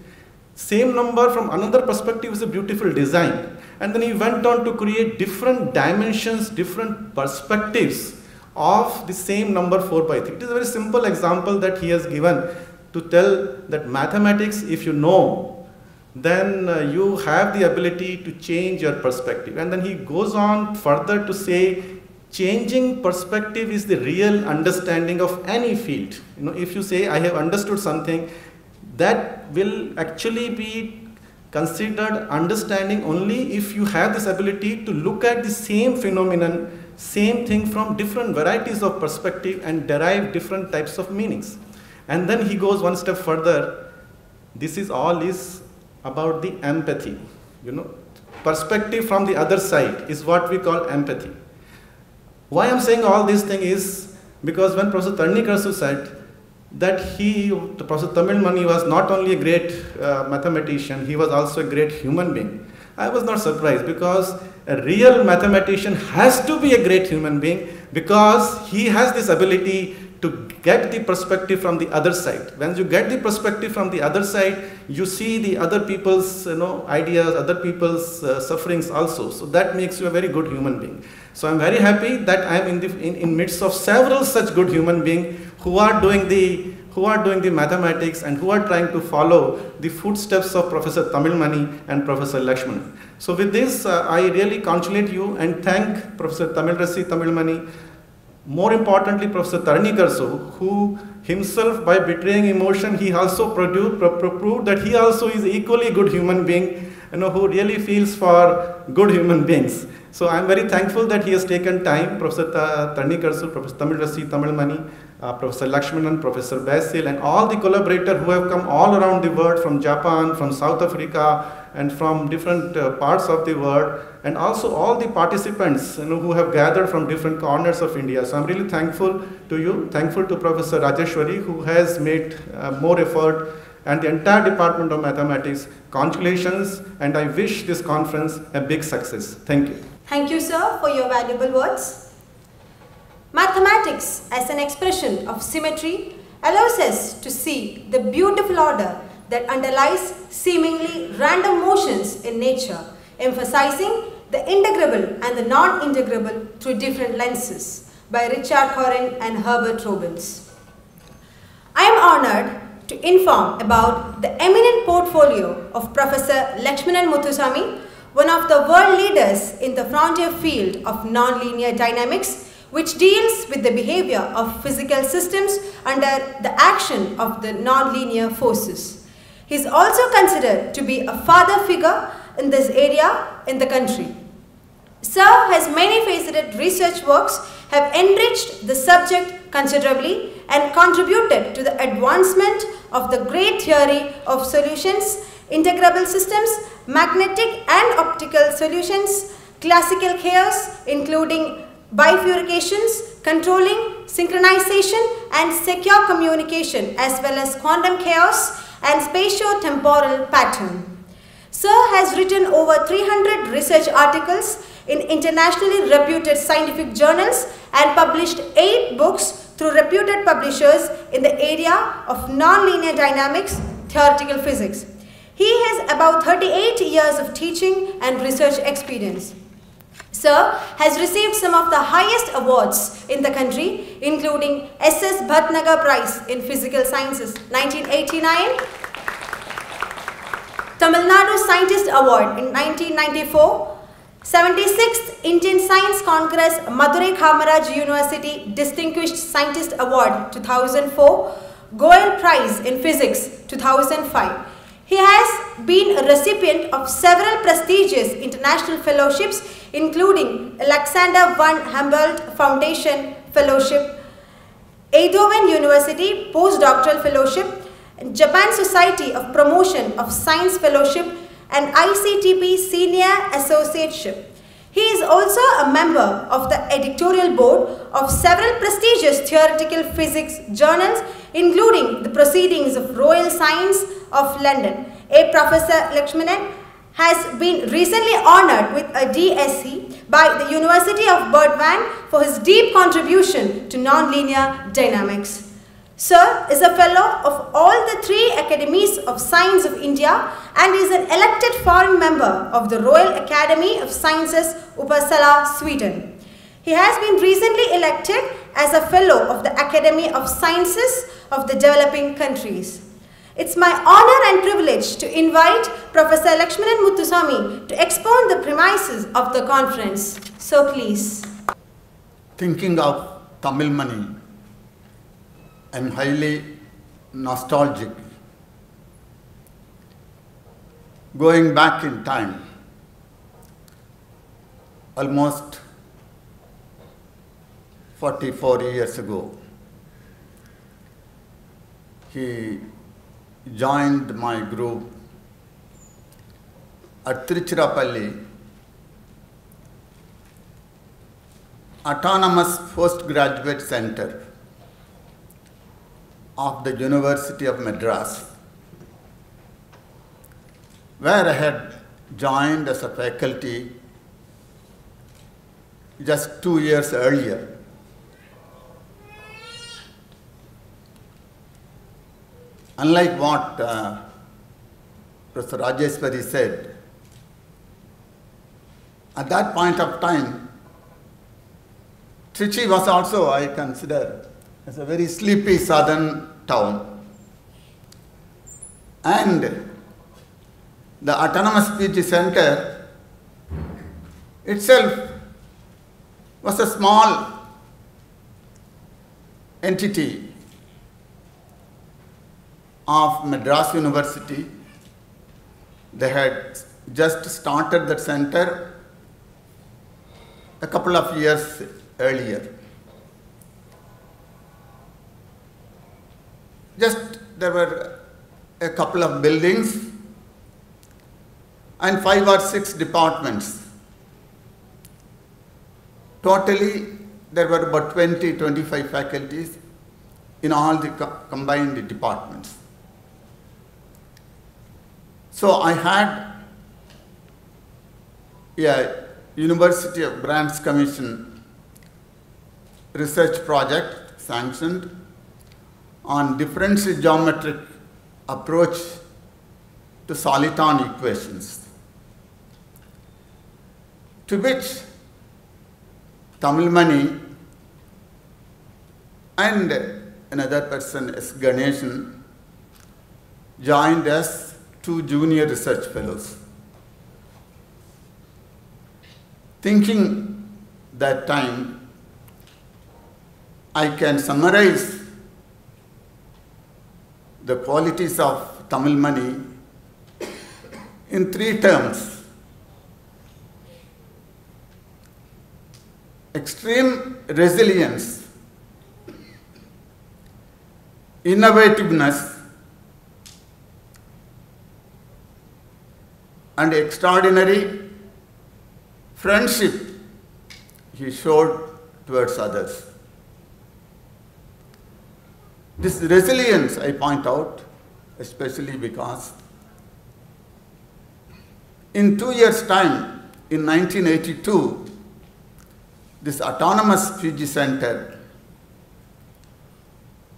S6: Same number from another perspective is a beautiful design. And then he went on to create different dimensions, different perspectives of the same number 4/3. It is a very simple example that he has given to tell that mathematics, if you know, then you have the ability to change your perspective. And then he goes on further to say, changing perspective is the real understanding of any field. If you say, I have understood something, that will actually be considered understanding only if you have this ability to look at the same phenomenon, same thing from different varieties of perspective and derive different types of meanings. And then he goes one step further. This is all is about the empathy. Perspective from the other side is what we call empathy. Why I'm saying all this thing is because when Professor Tamizhmani said that Professor Tamizhmani was not only a great mathematician, he was also a great human being. I was not surprised, because a real mathematician has to be a great human being, because he has this ability to get the perspective from the other side. When you get the perspective from the other side, you see the other people's ideas, other people's sufferings also. So that makes you a very good human being. So I'm very happy that I'm in midst of several such good human beings who are doing the mathematics and who are trying to follow the footsteps of Professor Tamizhmani and Professor Lakshman. So with this, I really congratulate you and thank Professor Tamizhmani more importantly, Professor Tarnikarsu, who himself, by betraying emotion, he also proved that he also is equally good human being, who really feels for good human beings. So I'm very thankful that he has taken time, Professor Tarnikarsu, Professor Tamizhmani, Professor Lakshmanan, Professor Basil, and all the collaborators who have come all around the world, from Japan, from South Africa, and from different parts of the world, and also all the participants who have gathered from different corners of India. So I'm really thankful to you, thankful to Professor Rajeshwari, who has made more effort, and the entire Department of Mathematics. Congratulations, and I wish this conference a big success. Thank you.
S1: Thank you, sir, for your valuable words. Mathematics, as an expression of symmetry, allows us to see the beautiful order that underlies seemingly random motions in nature, emphasizing the integrable and the non-integrable through different lenses, by Richard Corin and Herbert Robbins. I am honored to inform about the eminent portfolio of Professor Lakshmanan Muthuswamy, one of the world leaders in the frontier field of nonlinear dynamics, which deals with the behavior of physical systems under the action of the nonlinear forces. He is also considered to be a father figure in this area in the country. Sir has many faceted research works have enriched the subject considerably and contributed to the advancement of the great theory of solutions, integrable systems, magnetic and optical solutions, classical chaos, including bifurcations, controlling, synchronization and secure communication, as well as quantum chaos and spatio-temporal pattern. Sir has written over 300 research articles in internationally reputed scientific journals and published 8 books through reputed publishers in the area of nonlinear dynamics, theoretical physics. He has about 38 years of teaching and research experience. Sir has received some of the highest awards in the country, including S.S. Bhatnagar Prize in Physical Sciences 1989, Tamil Nadu Scientist Award in 1994, 76th Indian Science Congress Madurai Kamaraj University Distinguished Scientist Award 2004, Goel Prize in Physics 2005. He has been a recipient of several prestigious international fellowships, including Alexander von Humboldt Foundation Fellowship, Eindhoven University Postdoctoral Fellowship, Japan Society of Promotion of Science Fellowship, and ICTP Senior Associateship. He is also a member of the editorial board of several prestigious theoretical physics journals, including the Proceedings of Royal Science of London. Professor Lakshmanan has been recently honored with a DSc by the University of Burdwan for his deep contribution to nonlinear dynamics. Sir is a fellow of all the 3 Academies of Science of India and is an elected foreign member of the Royal Academy of Sciences, Uppsala, Sweden. He has been recently elected as a fellow of the Academy of Sciences of the Developing Countries. It's my honor and privilege to invite Professor Lakshmanan Muthuswamy to expound the premises of the conference. So please.
S7: Thinking of Tamizhmani, I'm highly nostalgic. Going back in time, almost 44 years ago, he joined my group at Tiruchirappalli, Autonomous Postgraduate Center of the University of Madras, where I had joined as a faculty just 2 years earlier. Unlike what Professor Rajeshwari said, at that point of time, Trichy was also, I consider, as a very sleepy southern town. And the Autonomous PG Center itself was a small entity of Madras University. They had just started that center a couple of years earlier. Just there were a couple of buildings and 5 or 6 departments. Totally, there were about 20-25 faculties in all the combined departments. So I had a University of Grants Commission research project sanctioned on differential geometric approach to soliton equations, to which Tamizhmani and another person, S. Ganeshan, joined as 2 junior research fellows. Thinking that time, I can summarize the qualities of Tamizhmani in 3 terms: extreme resilience, innovativeness, and extraordinary friendship he showed towards others. This resilience I point out especially because in 2 years' time, in 1982, this autonomous PG center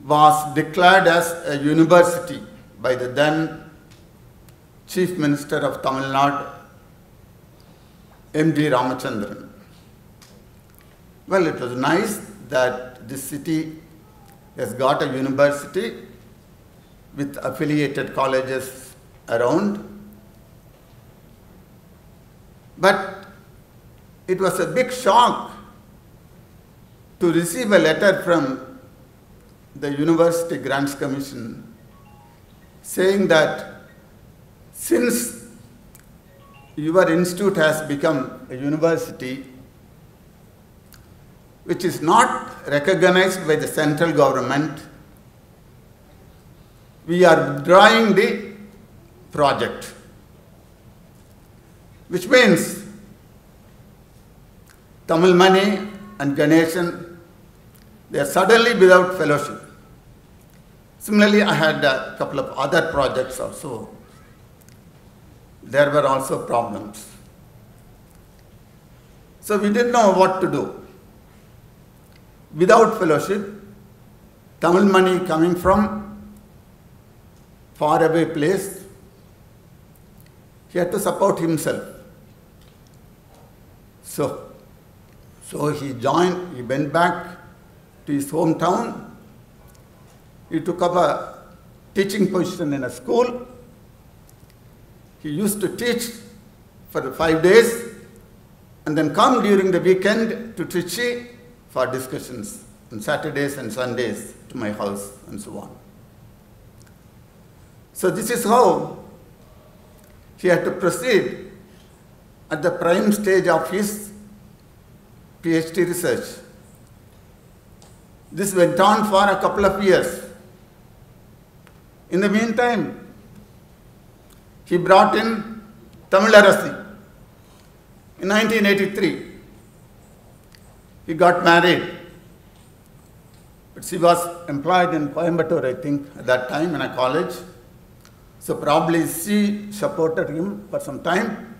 S7: was declared as a university by the then Chief Minister of Tamil Nadu, M.D. Ramachandran. Well, it was nice that this city has got a university with affiliated colleges around, but it was a big shock to receive a letter from the University Grants Commission saying that since your institute has become a university which is not recognized by the central government, we are withdrawing the project, which means Tamizhmani and Ganeshan, they are suddenly without fellowship. Similarly, I had a couple of other projects also. There were also problems. So we didn't know what to do. Without fellowship, Tamizhmani coming from far away place, he had to support himself. So he joined, he went back to his hometown. He took up a teaching position in a school. He used to teach for 5 days and then come during the weekend to Trichy for discussions on Saturdays and Sundays to my house and so on. So this is how he had to proceed at the prime stage of his PhD research. This went on for a couple of years. In the meantime, he brought in Tamizhmani. In 1983, he got married. But she was employed in Coimbatore, I think, at that time in a college. So probably she supported him for some time,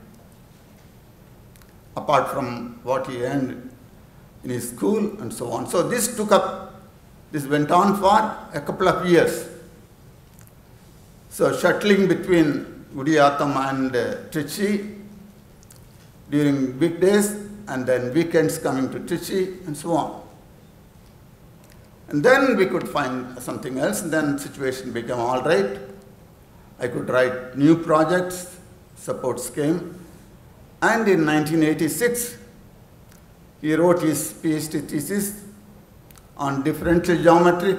S7: apart from what he earned in his school and so on. So this went on for a couple of years. So shuttling between Udiyatham and Trichy during weekdays and then weekends coming to Trichy and so on. And then we could find something else, and then situation became all right. I could write new projects, supports came. And in 1986, he wrote his PhD thesis on differential geometric,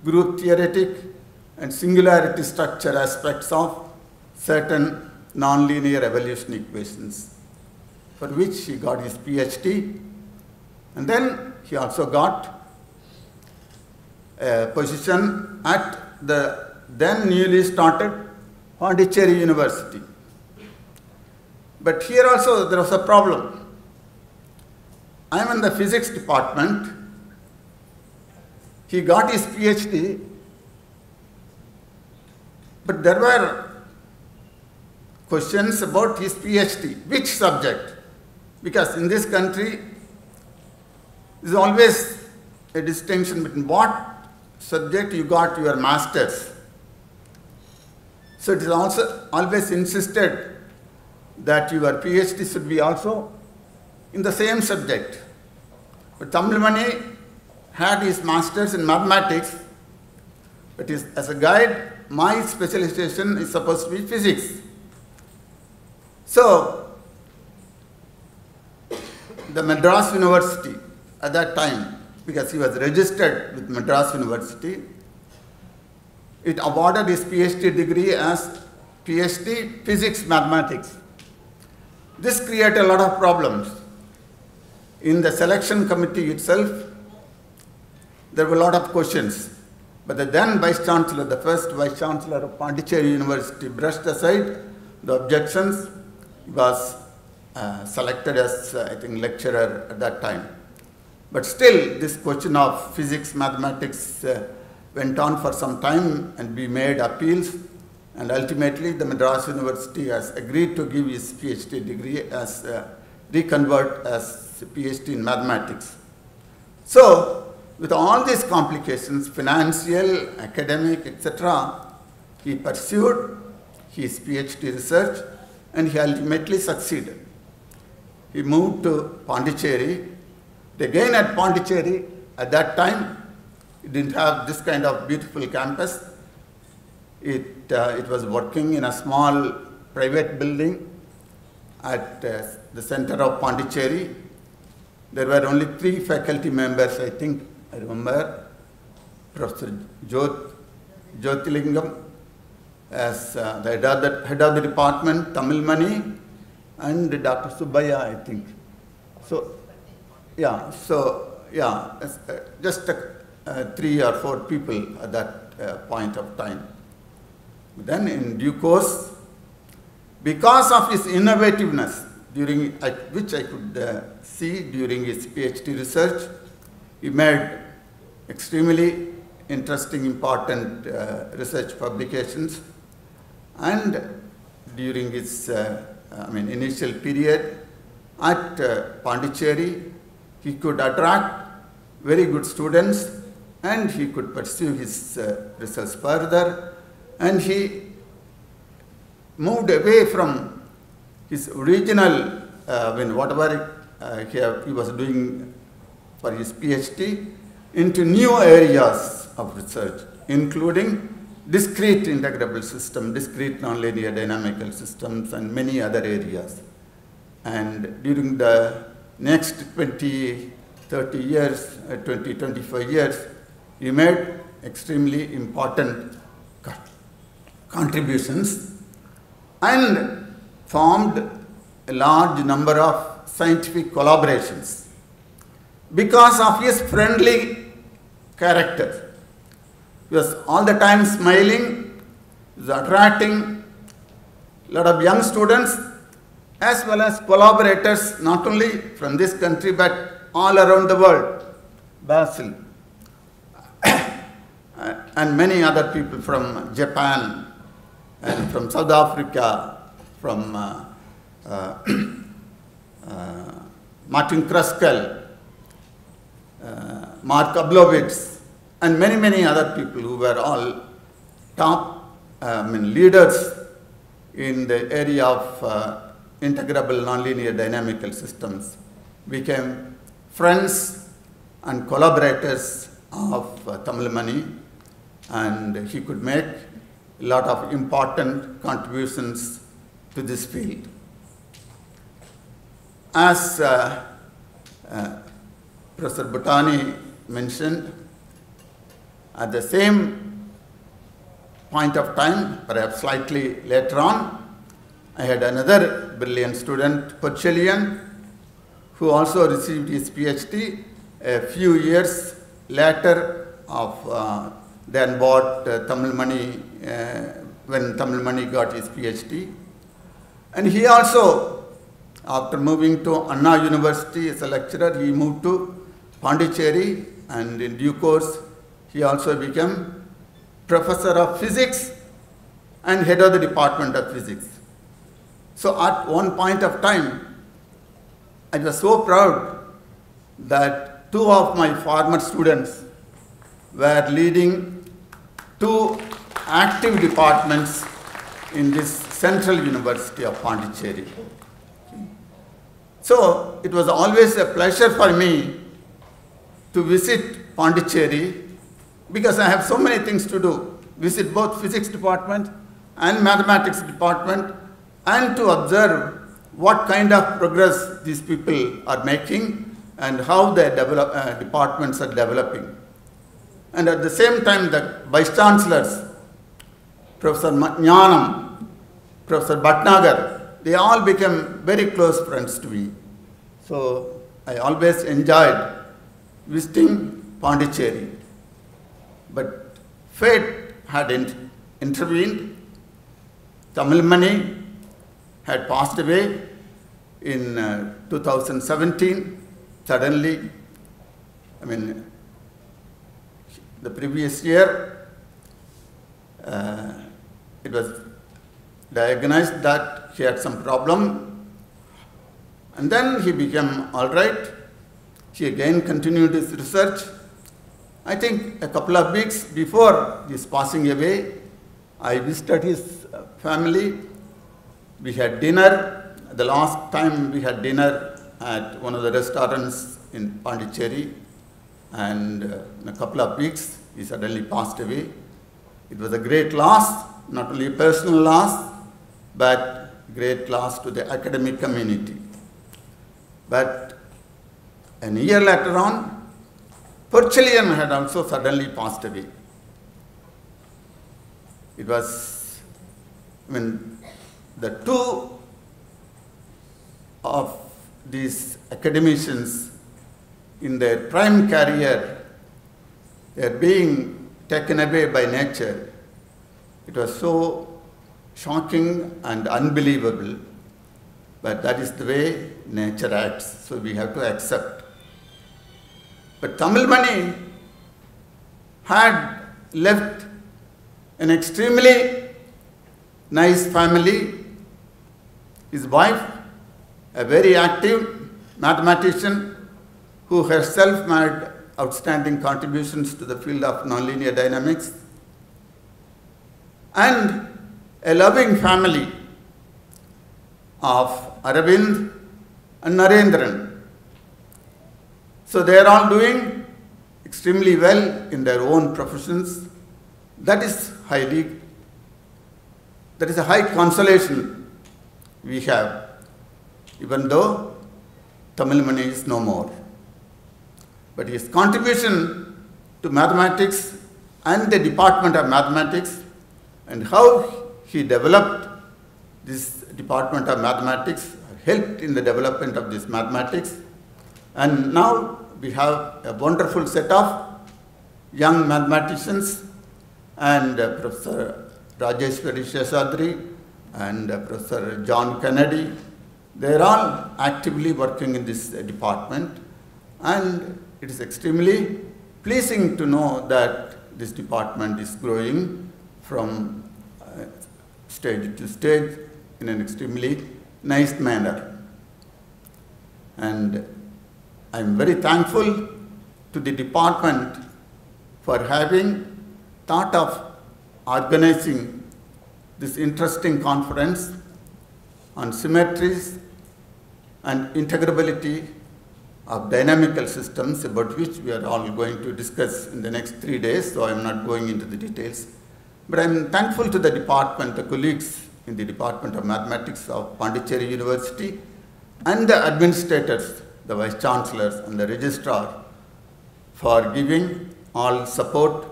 S7: group theoretic, and singularity structure aspects of certain nonlinear evolution equations, for which he got his PhD. And then he also got a position at the then newly started Pondicherry University. But here also there was a problem. I am in the physics department. He got his PhD, but there were questions about his PhD. Which subject? Because in this country, there is always a distinction between what subject you got your master's. So it is also always insisted that your PhD should be also in the same subject. But Tamizhmani had his master's in mathematics, but as a guide, my specialization is supposed to be physics. So, the Madras University at that time, because he was registered with Madras University, it awarded his PhD degree as PhD Physics Mathematics. This created a lot of problems. In the selection committee itself, there were a lot of questions. But the then Vice-Chancellor, the first Vice-Chancellor of Pondicherry University, brushed aside the objections. He was selected as, I think, lecturer at that time. But still, this question of physics, mathematics went on for some time, and we made appeals. And ultimately, the Madras University has agreed to give his PhD degree as reconvert as a PhD in mathematics. So, with all these complications, financial, academic, etc., he pursued his PhD research, and he ultimately succeeded. He moved to Pondicherry. Again at Pondicherry, at that time, it didn't have this kind of beautiful campus. It was working in a small private building at the center of Pondicherry. There were only 3 faculty members, I think. I remember Professor Jyotilingam as the head of the department, Tamizhmani, and Dr. Subbaya, I think. So, just 3 or 4 people at that point of time. But then in due course, because of his innovativeness, which I could see during his PhD research, he made extremely interesting, important research publications. And during his initial period at Pondicherry, he could attract very good students, and he could pursue his research further. And he moved away from his original, whatever he was doing for his PhD, into new areas of research, including discrete integrable system, discrete nonlinear dynamical systems, and many other areas. And during the next 20, 30 years, 20, 25 years, he made extremely important contributions and formed a large number of scientific collaborations. Because of his friendly character, he was all the time smiling, he was attracting a lot of young students as well as collaborators, not only from this country but all around the world, Basel, and many other people from Japan, and from South Africa, from Martin Kruskal, Mark Ablowitz, and many, many other people who were all top leaders in the area of integrable nonlinear dynamical systems, became friends and collaborators of Tamizhmani, and he could make a lot of important contributions to this field. As Professor Bhutani mentioned, At the same point of time, perhaps slightly later on, I had another brilliant student, Pondicherry, who also received his PhD a few years later than what Tamizhmani, when Tamizhmani got his PhD. And he also, after moving to Anna University as a lecturer, he moved to Pondicherry, and in due course, he also became professor of physics and head of the department of physics. So at one point of time, I was so proud that two of my former students were leading two active departments in this Central University of Pondicherry. So it was always a pleasure for me to visit Pondicherry because I have so many things to do. Visit both physics department and mathematics department, and to observe what kind of progress these people are making and how their departments are developing. And at the same time, the vice chancellors, Professor Jnanam, Professor Bhatnagar, they all became very close friends to me. So I always enjoyed visiting Pondicherry. But fate had intervened. Tamizhmani had passed away in 2017, suddenly. I mean, the previous year, it was diagnosed that he had some problem, and then he became all right. He again continued his research. I think a couple of weeks before his passing away, I visited his family. We had dinner. The last time we had dinner at one of the restaurants in Pondicherry, and in a couple of weeks, he suddenly passed away. It was a great loss, not only a personal loss, but great loss to the academic community. But a year later on, Pondicherry had also suddenly passed away. It was, the two of these academicians in their prime career, they are being taken away by nature. It was so shocking and unbelievable, but that is the way nature acts, so we have to accept. But Tamizhmani had left an extremely nice family. His wife, a very active mathematician who herself made outstanding contributions to the field of nonlinear dynamics, and a loving family of Aravind and Narendran. So they are all doing extremely well in their own professions. That is a high consolation we have, even though Tamizhmani is no more. But his contribution to mathematics and the Department of Mathematics, and how he developed this Department of Mathematics, helped in the development of this mathematics. And now we have a wonderful set of young mathematicians, and Professor Rajeshwari Sheshadri and Professor John Kennedy. They are all actively working in this department, and it is extremely pleasing to know that this department is growing from stage to stage in an extremely nice manner. And I am very thankful to the department for having thought of organizing this interesting conference on symmetries and integrability of dynamical systems, about which we are all going to discuss in the next 3 days, so I am not going into the details. But I am thankful to the department, the colleagues in the Department of Mathematics of Pondicherry University, and the administrators, the vice chancellors and the registrar, for giving all support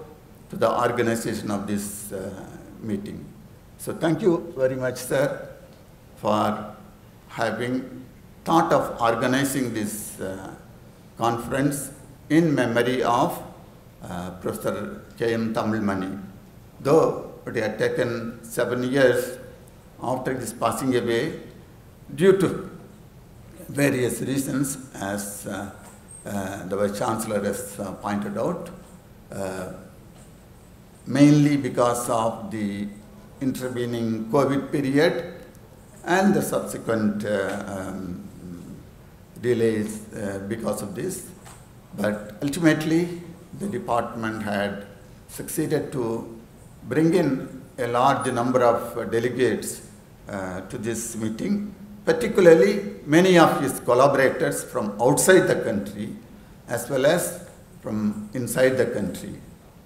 S7: to the organization of this meeting. So thank you very much, sir, for having thought of organizing this conference in memory of Professor K.M. Tamizhmani. Though it had taken 7 years after his passing away due to various reasons, as the Vice Chancellor has pointed out, mainly because of the intervening COVID period and the subsequent delays because of this. But ultimately, the department had succeeded to bring in a large number of delegates to this meeting, particularly many of his collaborators from outside the country as well as from inside the country.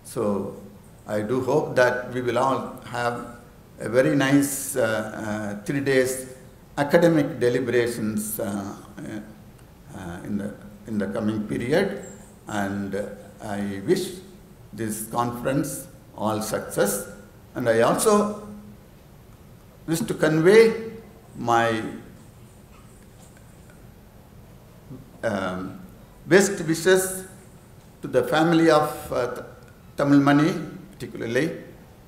S7: So I do hope that we will all have a very nice 3 days academic deliberations in the coming period, and I wish this conference all success. And I also wish to convey my best wishes to the family of Tamizhmani, particularly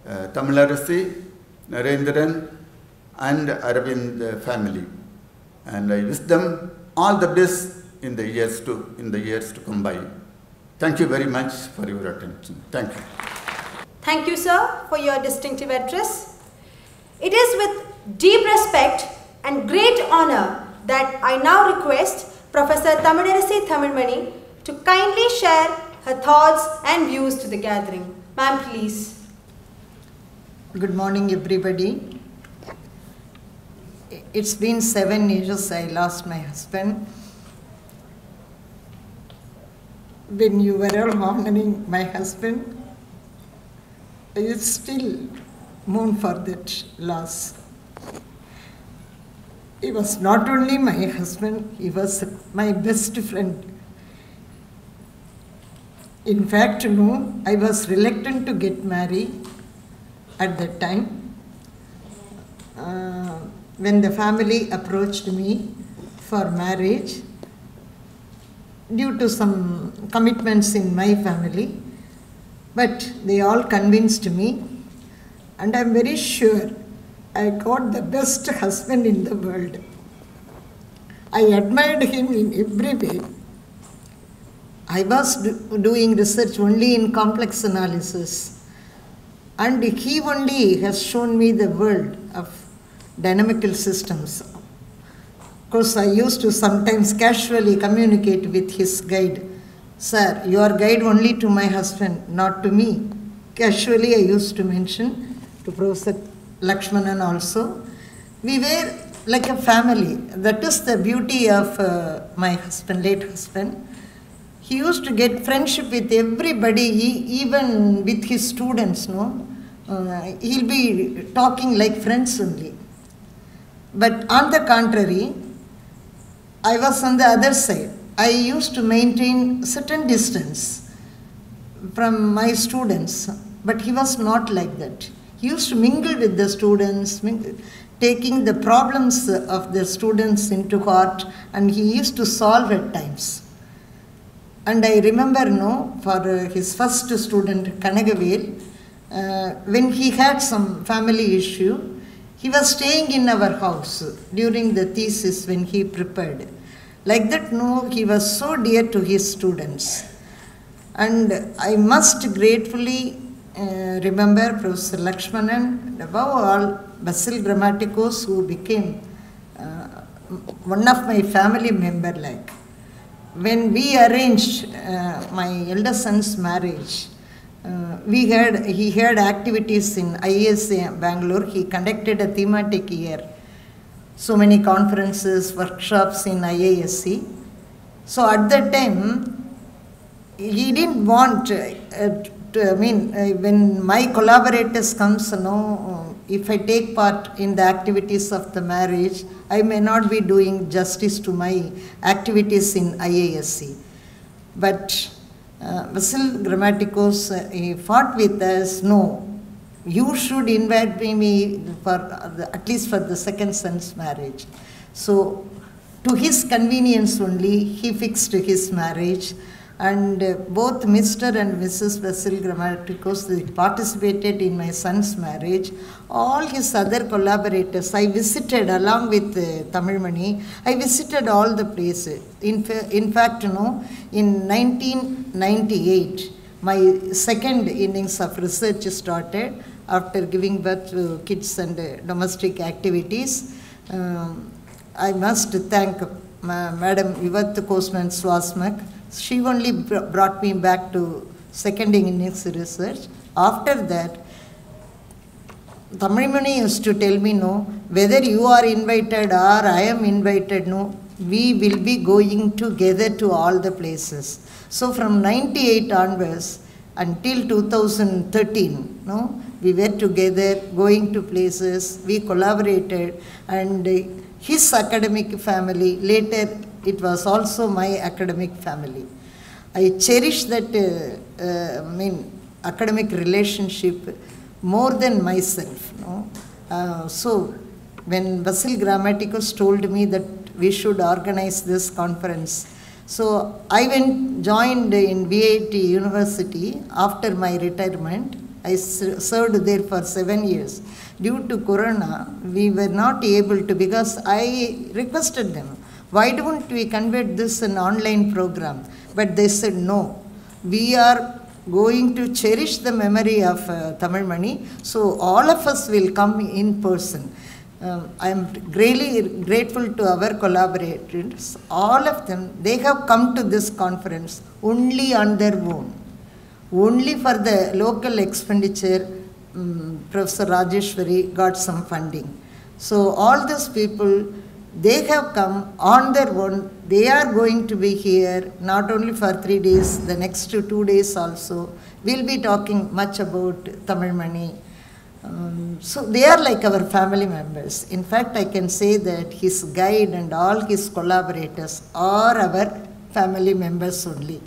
S7: Tamilarasi, Narendran and Aravind family. And I wish them all the best in the years to come by. Thank you very much for your attention. Thank you.
S1: Thank you, sir, for your distinctive address. It is with deep respect and great honor that I now request Professor Tamizhmani Tamizhmani to kindly share her thoughts and views to the gathering. Ma'am, please.
S8: Good morning, everybody. It's been 7 years I lost my husband. When you were all honoring my husband, I still mourn for that loss. He was not only my husband, he was my best friend. In fact, I was reluctant to get married at that time. When the family approached me for marriage, due to some commitments in my family, but they all convinced me, and I'm very sure I got the best husband in the world. I admired him in every way. I was doing research only in complex analysis, and he only has shown me the world of dynamical systems. Of course, I used to sometimes casually communicate with his guide. Sir, you are guide only to my husband, not to me. Casually, I used to mention to Professor Lakshmanan also. We were like a family. That is the beauty of my husband, late husband. He used to get friendship with everybody, even with his students. He'll be talking like friends only. But on the contrary, I was on the other side. I used to maintain certain distance from my students, but he was not like that. He used to mingle with the students, taking the problems of the students into heart, and he used to solve at times. And I remember, for his first student, Kanagavel, when he had some family issue, he was staying in our house during the thesis when he prepared. Like that, he was so dear to his students. And I must gratefully remember Professor Lakshmanan, above all, Basil Grammaticos, who became one of my family member like. When we arranged my elder son's marriage, he had activities in ICSIDS Bangalore. He conducted a thematic year, so many conferences, workshops in IISc. So at that time, he didn't want when my collaborators comes, if I take part in the activities of the marriage, I may not be doing justice to my activities in IISc. But Vasil Grammaticos, he fought with us, no, you should invite me for at least for the second son's marriage. So, to his convenience only, he fixed his marriage, and both Mr. and Mrs. Vasil Grammaticos, they participated in my son's marriage. All his other collaborators, I visited along with Tamizhmani, I visited all the places. In fact, in 1998, my second innings of research started after giving birth to kids and domestic activities. I must thank Madam Vivat Kosman Swasmak. She only brought me back to second innings research. After that, Tamizhmani used to tell me, no, whether you are invited or I am invited, no, we will be going together to all the places. So from 98 onwards until 2013, no, we were together, going to places, we collaborated, and his academic family, later it was also my academic family. I cherish that academic relationship more than myself. No? So when Vasil Grammaticos told me that we should organize this conference, so I joined in VIT University after my retirement. I served there for 7 years. Due to Corona, we were not able to, because I requested them, why don't we convert this an online program? But they said no, we are going to cherish the memory of Tamizhmani, so all of us will come in person. I am really grateful to our collaborators. All of them, they have come to this conference only on their own. Only for the local expenditure, Professor Rajeshwari got some funding. So all these people, they have come on their own. They are going to be here not only for 3 days, the next 2 days also. We'll be talking much about Tamizhmani. So they are like our family members. In fact, I can say that his guide and all his collaborators are our family members only.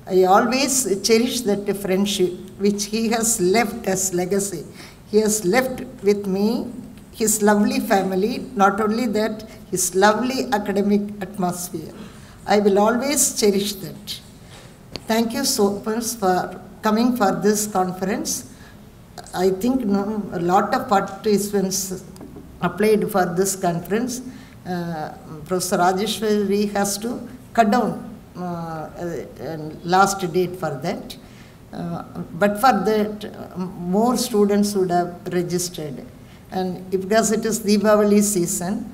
S8: I always cherish that friendship which he has left as legacy. He has left with me his lovely family, not only that, his lovely academic atmosphere. I will always cherish that. Thank you so much for coming for this conference. I think a lot of participants applied for this conference. Professor Rajeshwari has to cut down last date for that. But for that, more students would have registered. And because it is Deepavali season,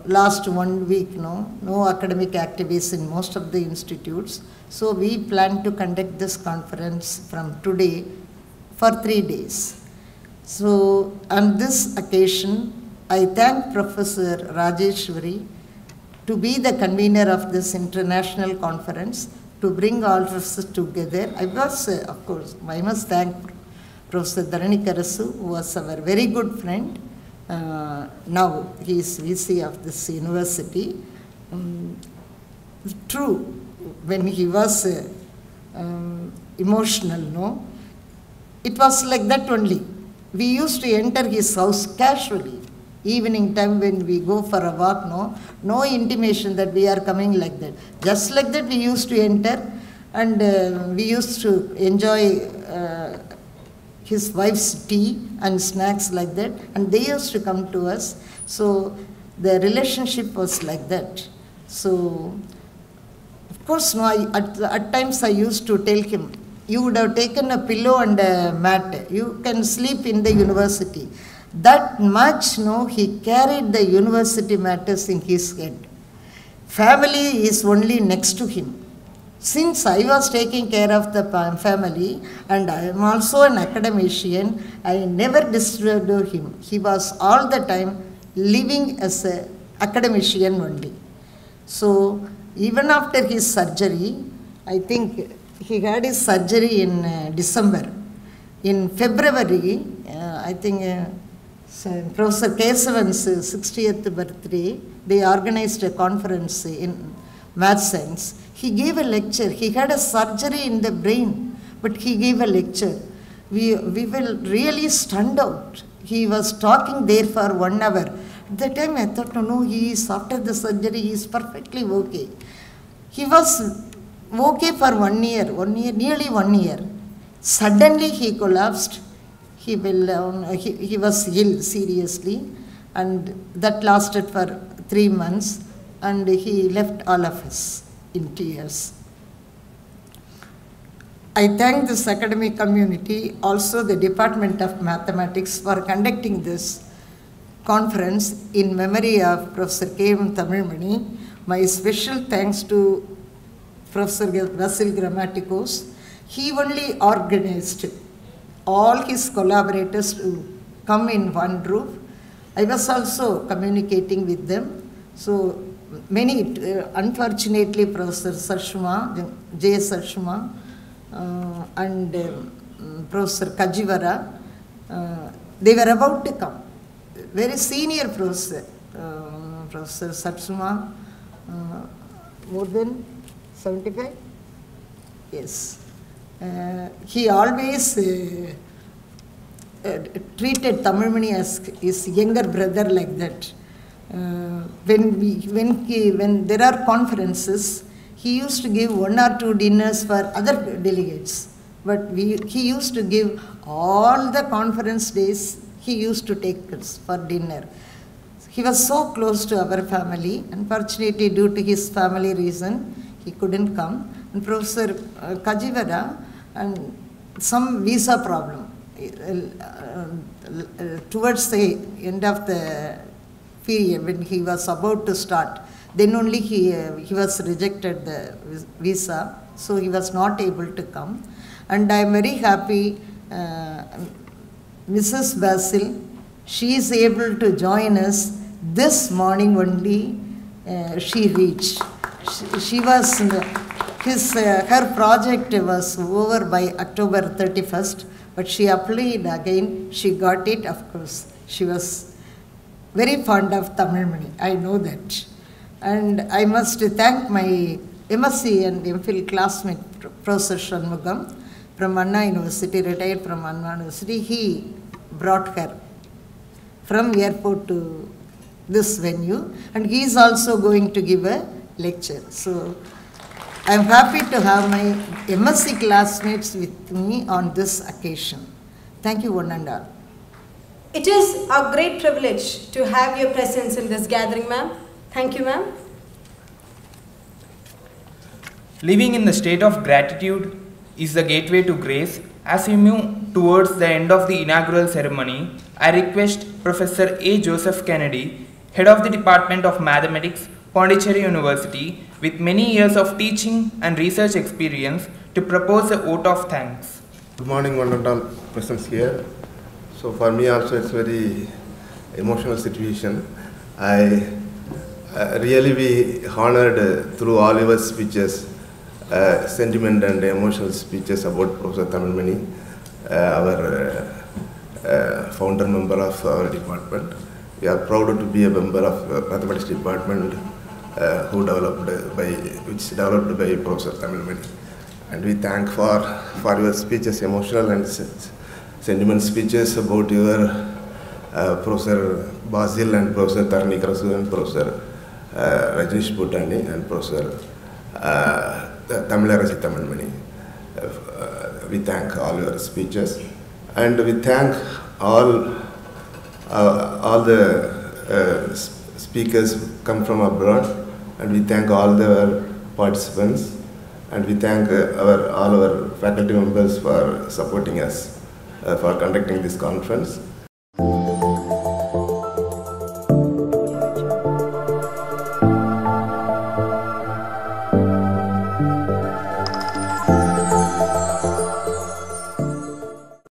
S8: last 1 week, no academic activities in most of the institutes. So we plan to conduct this conference from today for 3 days. So on this occasion, I thank Professor Rajeshwari to be the convener of this international conference, to bring all of us together. I was, of course, I must thank Professor Dharani Karasu, who was our very good friend. Now he is VC of this university. True, when he was emotional, it was like that only. We used to enter his house casually. Evening time when we go for a walk, no intimation that we are coming like that. Just like that we used to enter, and we used to enjoy his wife's tea and snacks like that, and they used to come to us. So the relationship was like that. So of course, at times I used to tell him, you would have taken a pillow and a mat. You can sleep in the university. That much, he carried the university matters in his head. Family is only next to him. Since I was taking care of the family, and I am also an academician, I never disturbed him. He was all the time living as an academician only. So even after his surgery, I think he had his surgery in December. In February, I think Professor Kesavan's 60th birthday, they organized a conference in math science. He gave a lecture. He had a surgery in the brain, but he gave a lecture. We were really stunned out. He was talking there for 1 hour. At that time I thought, no, he is, after the surgery, he is perfectly okay. He was okay for 1 year, nearly 1 year. Suddenly he collapsed. He was ill seriously, and that lasted for 3 months, and he left all of us in tears. I thank this academic community, also the Department of Mathematics, for conducting this conference in memory of Professor K.M. Tamizhmani. My special thanks to Professor Vasil Grammaticos. He only organized all his collaborators to come in one roof. I was also communicating with them. So many, unfortunately, Professor Sarshma, J. Sarshma, and Professor Kajivara, they were about to come. Very senior professor, Professor Sarshma, more than 75? Yes. He always treated Tamizhmani as his younger brother, like that. When there are conferences, he used to give 1 or 2 dinners for other delegates. But he used to give all the conference days, he used to take us for dinner. He was so close to our family. Unfortunately, due to his family reason, he couldn't come. And Professor Kajivara, and some visa problem. Towards the end of the period, when he was about to start, then only he was rejected the visa, so he was not able to come. And I am very happy, Mrs. Basil, she is able to join us this morning only. She reached. She was, her project was over by October 31st, but she applied again. She got it, of course. She was very fond of Tamizhmani, I know that. And I must thank my MSc and MPhil classmate, Professor Shanmugam, from Anna University, retired from Anna University. He brought her from airport to this venue, and he is also going to give a lecture. So I am happy to have my MSc classmates with me on this occasion. Thank you, one and all.
S1: It is a great privilege to have your presence in this gathering, ma'am. Thank you, ma'am.
S3: Living in the state of gratitude is the gateway to grace. As we move towards the end of the inaugural ceremony, I request Professor A. Joseph Kennedy, Head of the Department of Mathematics, Pondicherry University, with many years of teaching and research experience, to propose a vote of thanks.
S9: Good morning, one and all presence here. So for me also it's very emotional situation. I really be honored through all your speeches, sentiment and emotional speeches about Professor Tamizhmani, our founder member of our department. We are proud to be a member of mathematics department which developed by Professor Tamizhmani. And we thank for your speeches, emotional and sentiment speeches about your Professor Basil and Professor Tarni Krasu and Professor Rajnish Bhutani and Professor Tamizhmani. We thank all your speeches, and we thank all the speakers come from abroad, and we thank all the participants, and we thank all our faculty members for supporting us for conducting this conference.